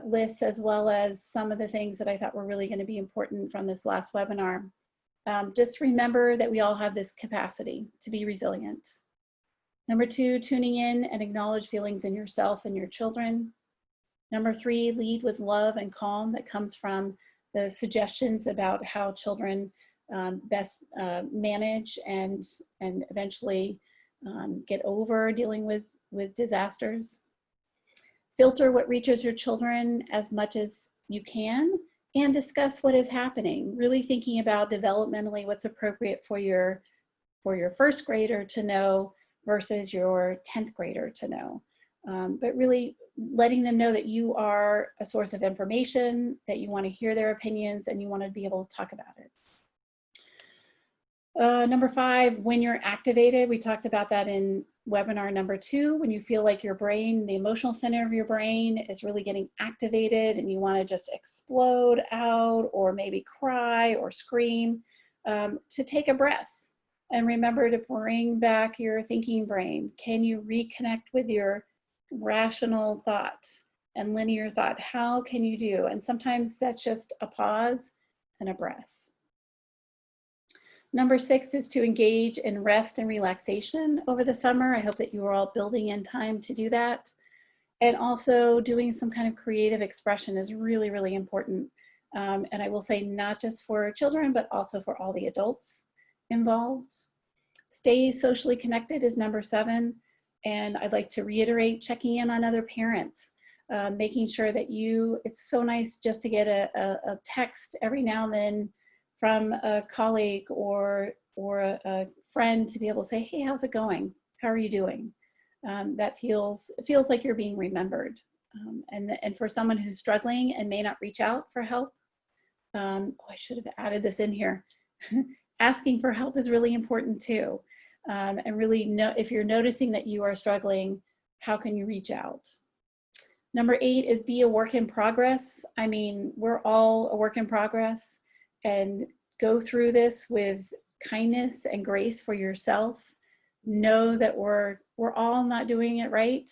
lists, as well as some of the things that I thought were really going to be important from this last webinar. Just remember that we all have this capacity to be resilient. Number 2, tuning in and acknowledge feelings in yourself and your children. Number 3, lead with love and calm that comes from the suggestions about how children best manage and eventually get over dealing with disasters. Filter what reaches your children as much as you can and discuss what is happening, really thinking about developmentally what's appropriate for your first grader to know versus your 10th grader to know. But really letting them know that you are a source of information, that you want to hear their opinions, and you want to be able to talk about it. Number 5, when you're activated, we talked about that in webinar number 2, when you feel like your brain, the emotional center of your brain is really getting activated and you want to just explode out or maybe cry or scream, to take a breath and remember to bring back your thinking brain. Can you reconnect with your rational thoughts and linear thought? How can you do? And sometimes that's just a pause and a breath. Number 6 is to engage in rest and relaxation over the summer. I hope that you are all building in time to do that. And also doing some kind of creative expression is really, really important. And I will say not just for children, but also for all the adults involved. Stay socially connected is number 7. And I'd like to reiterate checking in on other parents, making sure that it's so nice just to get a text every now and then from a colleague or a friend to be able to say, hey, how's it going? How are you doing? It feels like you're being remembered. And for someone who's struggling and may not reach out for help, I should have added this in here. Asking for help is really important too. And really if you're noticing that you are struggling, how can you reach out? Number 8 is be a work in progress. I mean, we're all a work in progress, and go through this with kindness and grace for yourself. Know that we're all not doing it right.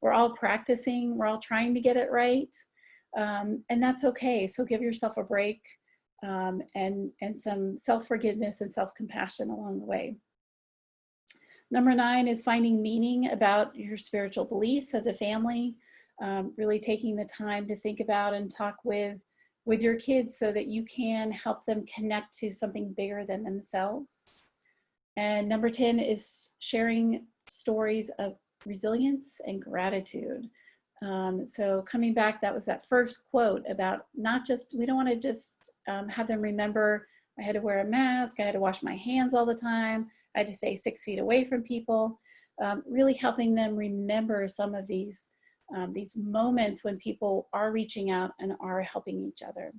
We're all practicing. We're all trying to get it right. And that's okay. So give yourself a break and some self-forgiveness and self-compassion along the way. Number 9 is finding meaning about your spiritual beliefs as a family. Really taking the time to think about and talk with your kids so that you can help them connect to something bigger than themselves. And number 10 is sharing stories of resilience and gratitude. So coming back, that was that first quote about we don't want to just have them remember I had to wear a mask, I had to wash my hands all the time, I had to stay 6 feet away from people, really helping them remember some of these moments when people are reaching out and are helping each other.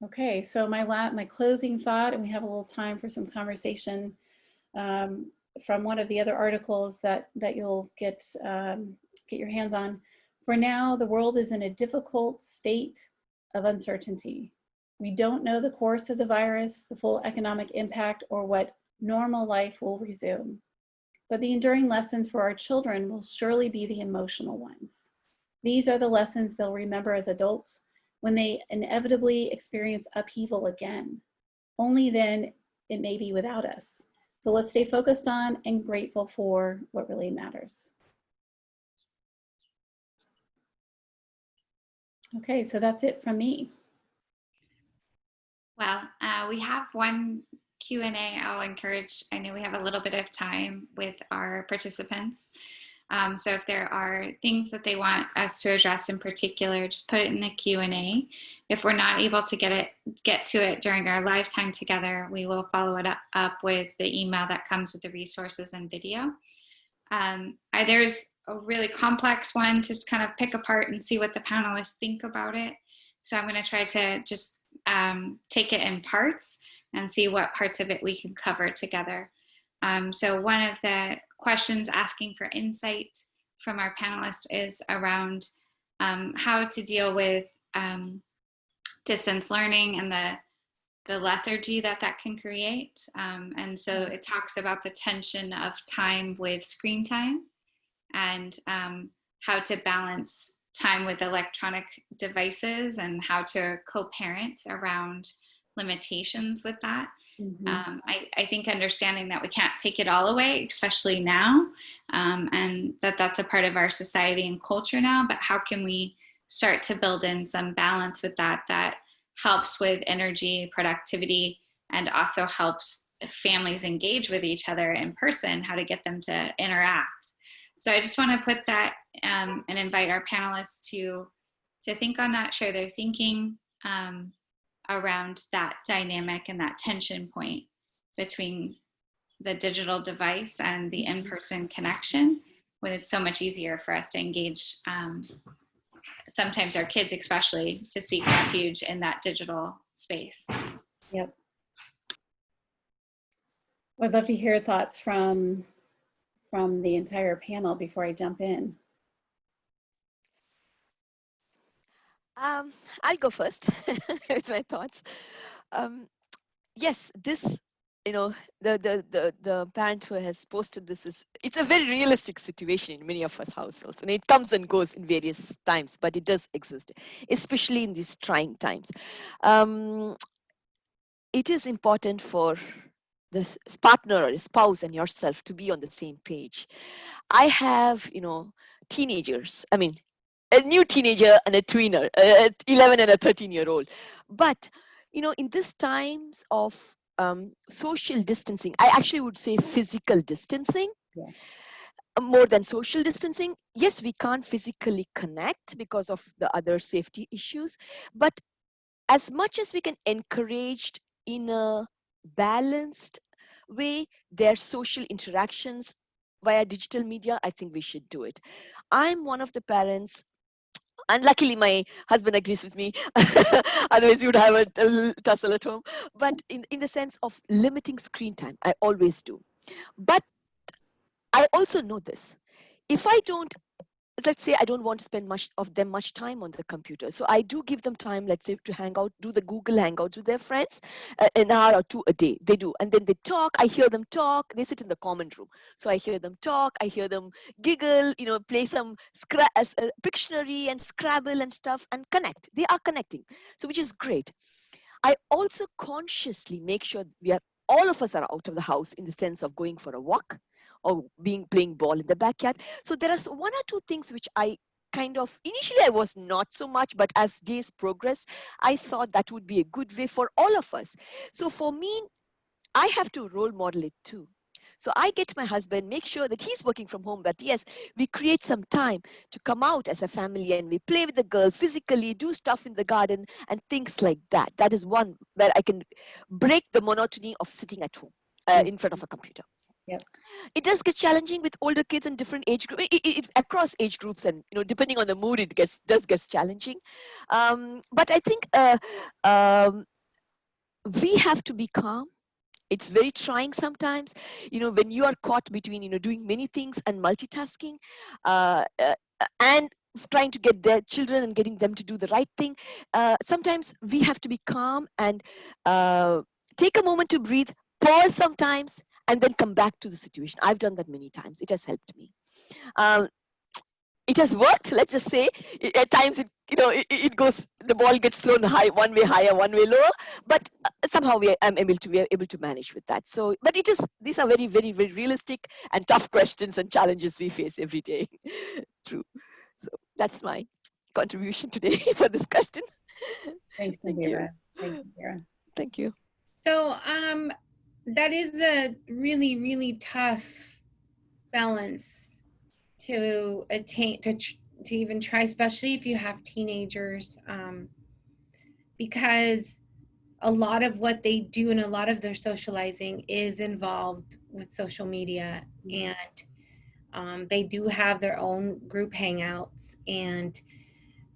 Okay, so my closing thought, and we have a little time for some conversation from one of the other articles that you'll get your hands on. For now, the world is in a difficult state of uncertainty. We don't know the course of the virus, the full economic impact, or what normal life will resume. But the enduring lessons for our children will surely be the emotional ones. These are the lessons they'll remember as adults when they inevitably experience upheaval again. Only then it may be without us. So let's stay focused on and grateful for what really matters. Okay, so that's it from me.
Well, we have one Q&A. I'll encourage, I know we have a little bit of time with our participants. So if there are things that they want us to address in particular, just put it in the Q&A. If we're not able to get to it during our live time together, we will follow it up with the email that comes with the resources and video. There's a really complex one to kind of pick apart and see what the panelists think about it. So I'm going to try to just take it in parts and see what parts of it we can cover together. So one of the questions asking for insight from our panelists is around how to deal with distance learning and the lethargy that can create. And so it talks about the tension of time with screen time and how to balance time with electronic devices and how to co-parent around limitations with that. Mm-hmm. I think understanding that we can't take it all away, especially now, and that's a part of our society and culture now, but how can we start to build in some balance with that helps with energy, productivity, and also helps families engage with each other in person, how to get them to interact. So I just want to put that and invite our panelists to think on that, share their thinking around that dynamic and that tension point between the digital device and the in-person connection, when it's so much easier for us to engage, sometimes our kids especially, to seek refuge in that digital space.
Yep. I'd love to hear thoughts from the entire panel before I jump in.
I'll go first with my thoughts. Yes, this, the parent who has posted this it's a very realistic situation in many of us households, and it comes and goes in various times, but it does exist, especially in these trying times. It is important for the partner or spouse and yourself to be on the same page. I have, teenagers. I mean, a new teenager and a tweener, 11 and a 13-year-old. But, in these times of social distancing, I actually would say physical distancing, more than social distancing. Yes, we can't physically connect because of the other safety issues, but as much as we can encourage in a balanced way their social interactions via digital media, I think we should do it. I'm one of the parents, and luckily my husband agrees with me, otherwise we would have a tussle at home, but in the sense of limiting screen time, I always do. But I also know this, if I don't, let's say I don't want to spend much time on the computer, so I do give them time, let's say, to hang out, do the Google Hangouts with their friends, an hour or two a day. They do, and then they talk. I hear them talk. They sit in the common room, so I hear them talk. I hear them giggle, play some Pictionary and Scrabble and stuff, and connect. They are connecting, so which is great. I also consciously make sure all of us are out of the house, in the sense of going for a walk or playing ball in the backyard. So there are one or two things which I kind of, initially I was not so much, but as days progressed, I thought that would be a good way for all of us. So for me, I have to role model it too. So I get my husband, make sure that he's working from home, but yes, we create some time to come out as a family and we play with the girls physically, do stuff in the garden and things like that. That is one where I can break the monotony of sitting at home in front of a computer.
Yep.
It does get challenging with older kids and different age groups, across age groups, and depending on the mood, it does get challenging. But I think we have to be calm. It's very trying sometimes, when you are caught between, doing many things and multitasking, and trying to get their children and getting them to do the right thing. Sometimes we have to be calm and take a moment to breathe, pause sometimes, and then come back to the situation. I've done that many times. It has helped me. It has worked, let's just say. At times it goes, the ball gets thrown high, one way higher, one way lower, but somehow we are able to manage with that. So, but these are very, very, very realistic and tough questions and challenges we face every day. True. So that's my contribution today for this question.
Thanks,
Thank you.
Indira. Thanks, Indira.
Thank you.
So that is a really, really tough balance to attain, to even try, especially if you have teenagers, because a lot of what they do and a lot of their socializing is involved with social media, and they do have their own group hangouts, and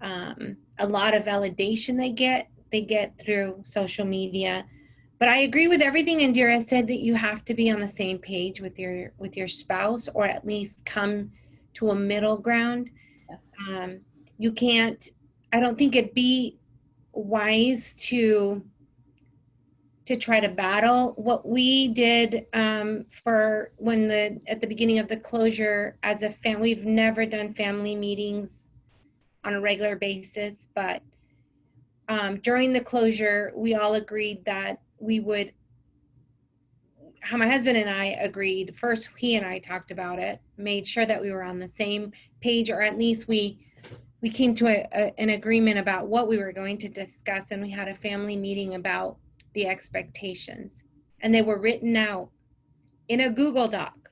a lot of validation they get through social media. But I agree with everything Indira said, that you have to be on the same page with your spouse, or at least come to a middle ground.
Yes.
You can't, I don't think it'd be wise to try to battle. What we did for at the beginning of the closure as a family, we've never done family meetings on a regular basis, but during the closure, we all agreed that we would, how my husband and I agreed, first he and I talked about it, made sure that we were on the same page, or at least we came to an agreement about what we were going to discuss, and we had a family meeting about the expectations, and they were written out in a Google Doc,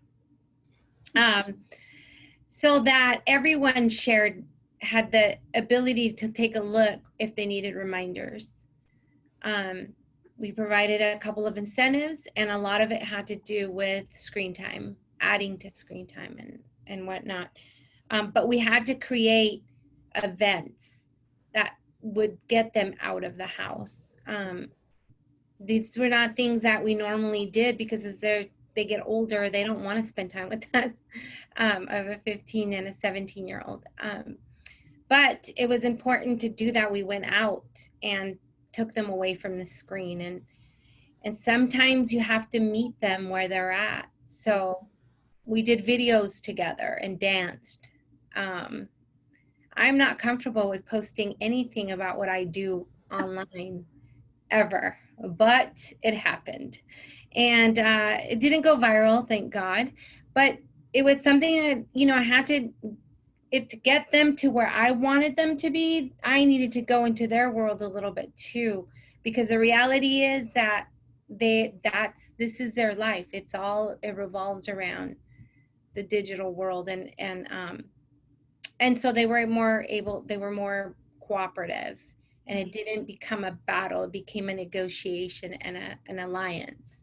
so that everyone had the ability to take a look if they needed reminders. We provided a couple of incentives, and a lot of it had to do with screen time, adding to screen time and whatnot. But we had to create events that would get them out of the house. These were not things that we normally did, because as they get older, they don't want to spend time with us. I have a 15 and a 17-year-old. But it was important to do that. We went out and took them away from the screen, and sometimes you have to meet them where they're at. So we did videos together and danced. I'm not comfortable with posting anything about what I do online ever, but it happened, and it didn't go viral, thank God, but it was something that, I had to, to get them to where I wanted them to be, I needed to go into their world a little bit too, because the reality is that this is their life. It revolves around the digital world, and so they were more cooperative, and it didn't become a battle. It became a negotiation and an alliance.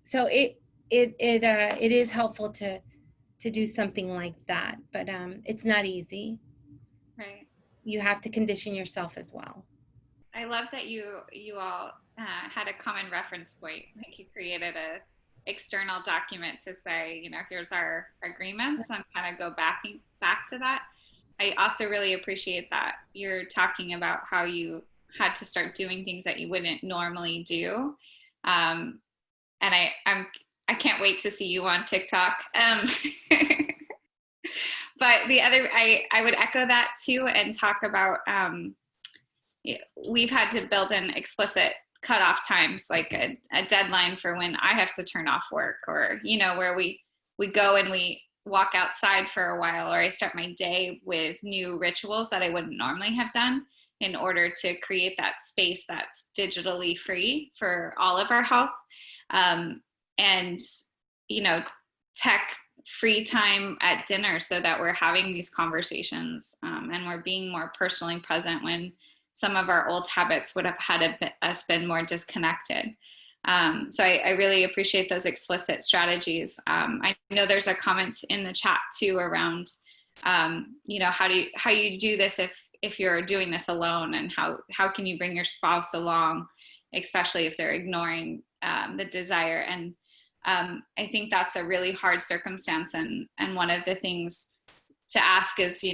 So it is helpful to do something like that, but it's not easy.
Right.
You have to condition yourself as well.
I love that you all had a common reference point. Like, you created a external document to say, here's our agreements, and kind of go back to that. I also really appreciate that you're talking about how you had to start doing things that you wouldn't normally do. And I can't wait to see you on TikTok. But the other, I would echo that too, and talk about, we've had to build in explicit cutoff times, like a deadline for when I have to turn off work, or, where we go and we walk outside for a while, or I start my day with new rituals that I wouldn't normally have done, in order to create that space that's digitally free for all of our health. And, tech free time at dinner, so that we're having these conversations, and we're being more personally present when some of our old habits would have had us been more disconnected. So I really appreciate those explicit strategies. I know there's a comment in the chat too around, how you do this if you're doing this alone, and how can you bring your spouse along, especially if they're ignoring the desire. And I think that's a really hard circumstance. And one of the things to ask is,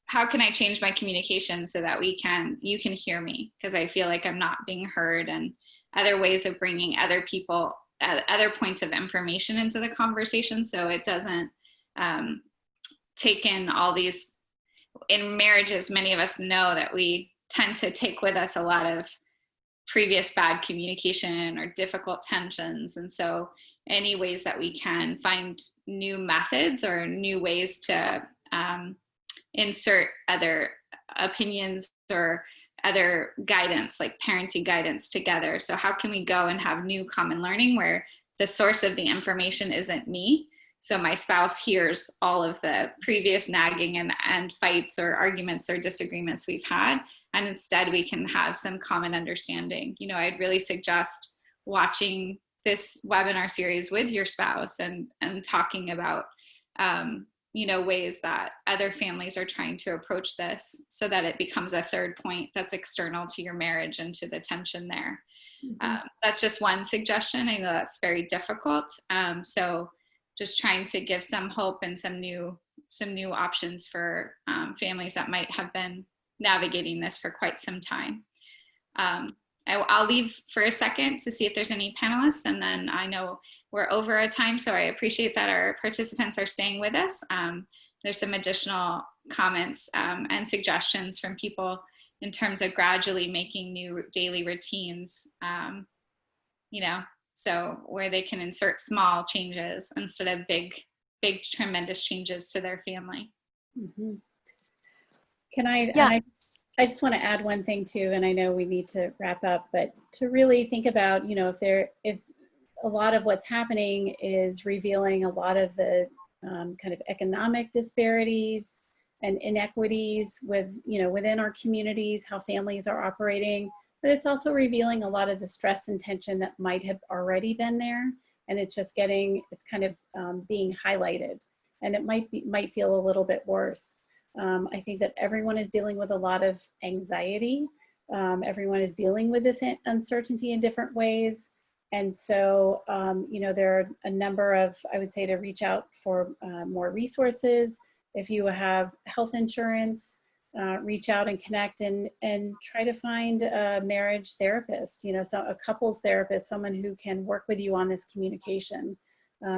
how can I change my communication so that you can hear me? Because I feel like I'm not being heard, and other ways of bringing other people, other points of information into the conversation, so it doesn't take in all these in marriages, many of us know that we tend to take with us a lot of previous bad communication or difficult tensions. And so any ways that we can find new methods or new ways to insert other opinions or other guidance, like parenting guidance together. So how can we go and have new common learning where the source of the information isn't me? So my spouse hears all of the previous nagging and fights or arguments or disagreements we've had, and instead we can have some common understanding. You know, I'd really suggest watching this webinar series with your spouse and talking about, you know, ways that other families are trying to approach this so that it becomes a third point that's external to your marriage and to the tension there. That's just one suggestion. I know that's very difficult. So just trying to give some hope and some new options for families that might have been navigating this for quite some time. I'll leave for a second to see if there's any panelists, and then I know we're over a time, so I appreciate that our participants are staying with us. There's some additional comments and suggestions from people in terms of gradually making new daily routines, you know, so where they can insert small changes instead of big, tremendous changes to their family.
Mm-hmm. Can I,
yeah.
I just want to add one thing too, and I know we need to wrap up, but to really think about, you know, if a lot of what's happening is revealing a lot of the kind of economic disparities and inequities with, you know, within our communities, how families are operating, but it's also revealing a lot of the stress and tension that might have already been there, and it's just it's kind of being highlighted, and it might feel a little bit worse. I think that everyone is dealing with a lot of anxiety. Everyone is dealing with this uncertainty in different ways. And so, you know, there are a number of, I would say, to reach out for more resources. If you have health insurance, reach out and connect and try to find a marriage therapist, you know, so a couples therapist, someone who can work with you on this communication,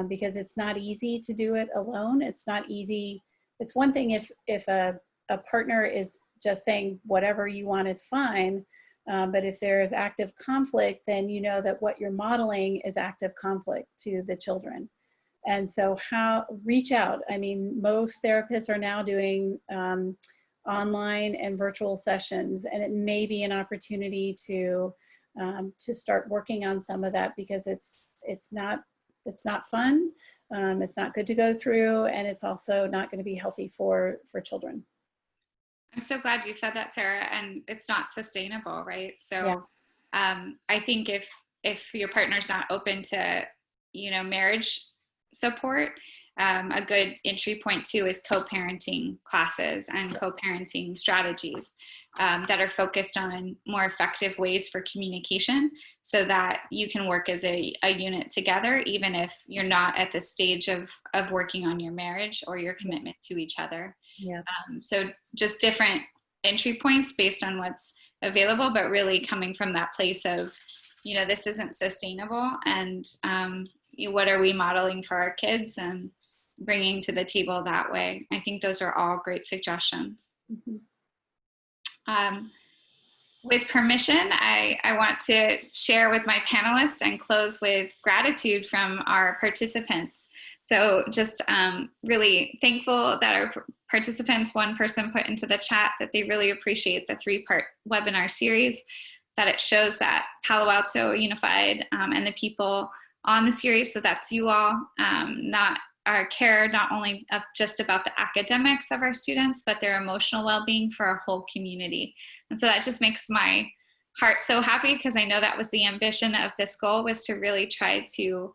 because it's not easy to do it alone. It's not easy. It's one thing if a partner is just saying whatever you want is fine, but if there is active conflict, then you know that what you're modeling is active conflict to the children. And so reach out. I mean, most therapists are now doing online and virtual sessions, and it may be an opportunity to start working on some of that, because it's not fun. It's not good to go through, and it's also not going to be healthy for children.
I'm so glad you said that, Sarah, and it's not sustainable, right? So
Yeah.
I think if your partner's not open to, you know, marriage support, a good entry point too is co-parenting classes and co-parenting strategies that are focused on more effective ways for communication, so that you can work as a unit together, even if you're not at the stage of working on your marriage or your commitment to each other.
Yeah.
So just different entry points based on what's available, but really coming from that place of, you know, this isn't sustainable, and what are we modeling for our kids, and bringing to the table that way. I think those are all great suggestions.
Mm-hmm.
With permission, I want to share with my panelists and close with gratitude from our participants. So just really thankful that our participants, one person put into the chat that they really appreciate the 3-part webinar series, that it shows that Palo Alto Unified and the people on the series, so that's you all, not our care, not only just about the academics of our students, but their emotional well-being for our whole community. And so that just makes my heart so happy, because I know that was the ambition of this goal, was to really try to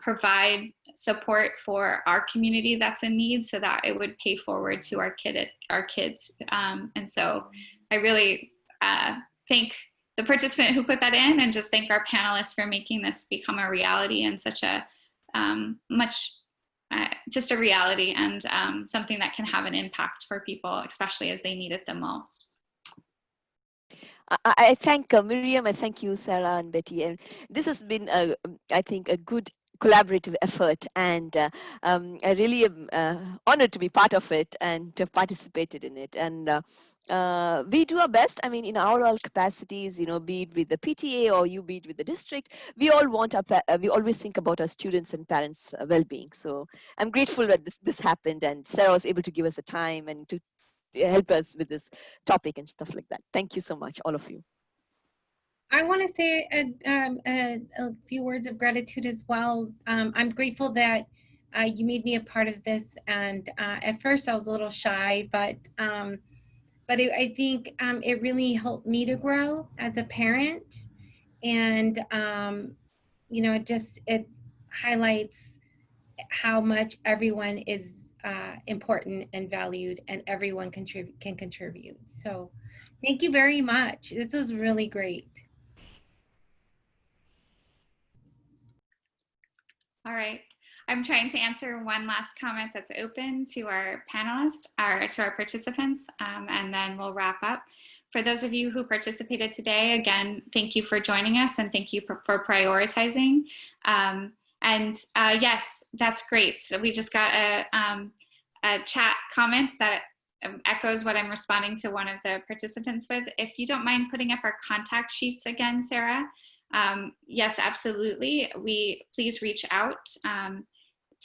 provide support for our community that's in need, so that it would pay forward to our kids. And so I really thank the participant who put that in, and just thank our panelists for making this become a reality, and such a just a reality, and something that can have an impact for people, especially as they need it the most.
I thank Miriam, and thank you, Sarah and Betty. And this has been, I think, a good collaborative effort, and I really am honored to be part of it and to have participated in it. And we do our best. I mean, in all capacities, be it with the PTA or you be it with the district, we all want we always think about our students and parents' well-being. So I'm grateful that this happened, and Sarah was able to give us a time and to help us with this topic and stuff like that. Thank you so much, all of you.
I want to say a few words of gratitude as well. I'm grateful that you made me a part of this, and at first I was a little shy, but I think it really helped me to grow as a parent, and it highlights how much everyone is important and valued, and everyone can contribute. So, thank you very much. This was really great.
All right. I'm trying to answer one last comment that's open to our panelists, or to our participants, and then we'll wrap up. For those of you who participated today, again, thank you for joining us, and thank you for prioritizing. Yes, that's great. So we just got a chat comment that echoes what I'm responding to one of the participants with. If you don't mind putting up our contact sheets again, Sarah. Yes, absolutely. Please reach out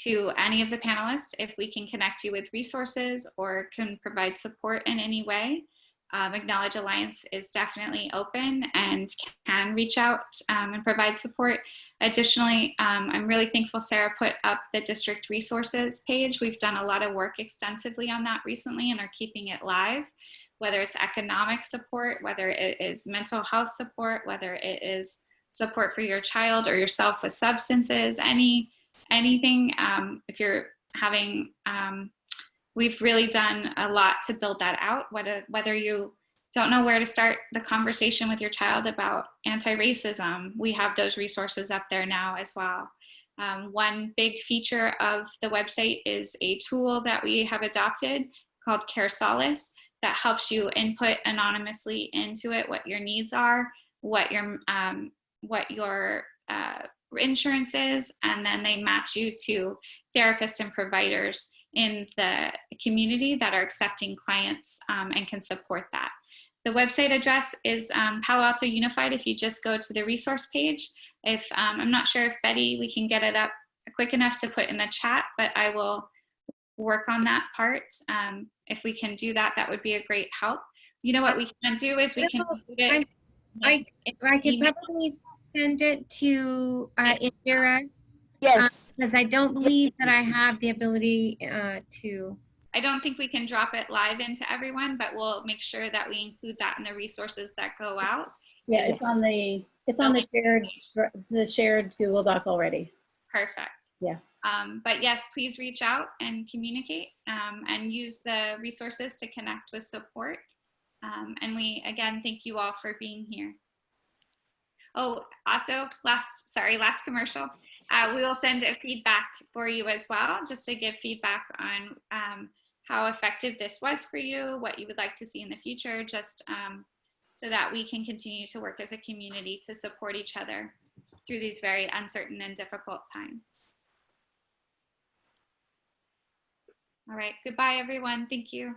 to any of the panelists if we can connect you with resources or can provide support in any way. Acknowledge Alliance is definitely open and can reach out and provide support. Additionally, I'm really thankful Sarah put up the district resources page. We've done a lot of work extensively on that recently and are keeping it live, whether it's economic support, whether it is mental health support, whether it is support for your child or yourself with substances, anything. If you're having, we've really done a lot to build that out. Whether you don't know where to start the conversation with your child about anti-racism, we have those resources up there now as well. One big feature of the website is a tool that we have adopted called Care Solace that helps you input anonymously into it what your needs are, what your insurance is, and then they match you to therapists and providers in the community that are accepting clients and can support that. The website address is Palo Alto Unified if you just go to the resource page. I'm not sure if Betty, we can get it up quick enough to put in the chat, but I will work on that part. If we can do that, that would be a great help. You know what we can do is we can include it.
I could probably send it to Indira.
Yes.
Because I don't believe that I have the ability to.
I don't think we can drop it live into everyone, but we'll make sure that we include that in the resources that go out.
Yeah, it's on the shared Google Doc already.
Perfect.
Yeah.
But yes, please reach out and communicate and use the resources to connect with support. And we, again, thank you all for being here. Oh, also, last commercial. We will send a feedback for you as well, just to give feedback on how effective this was for you, what you would like to see in the future, just so that we can continue to work as a community to support each other through these very uncertain and difficult times. All right, goodbye everyone, thank you.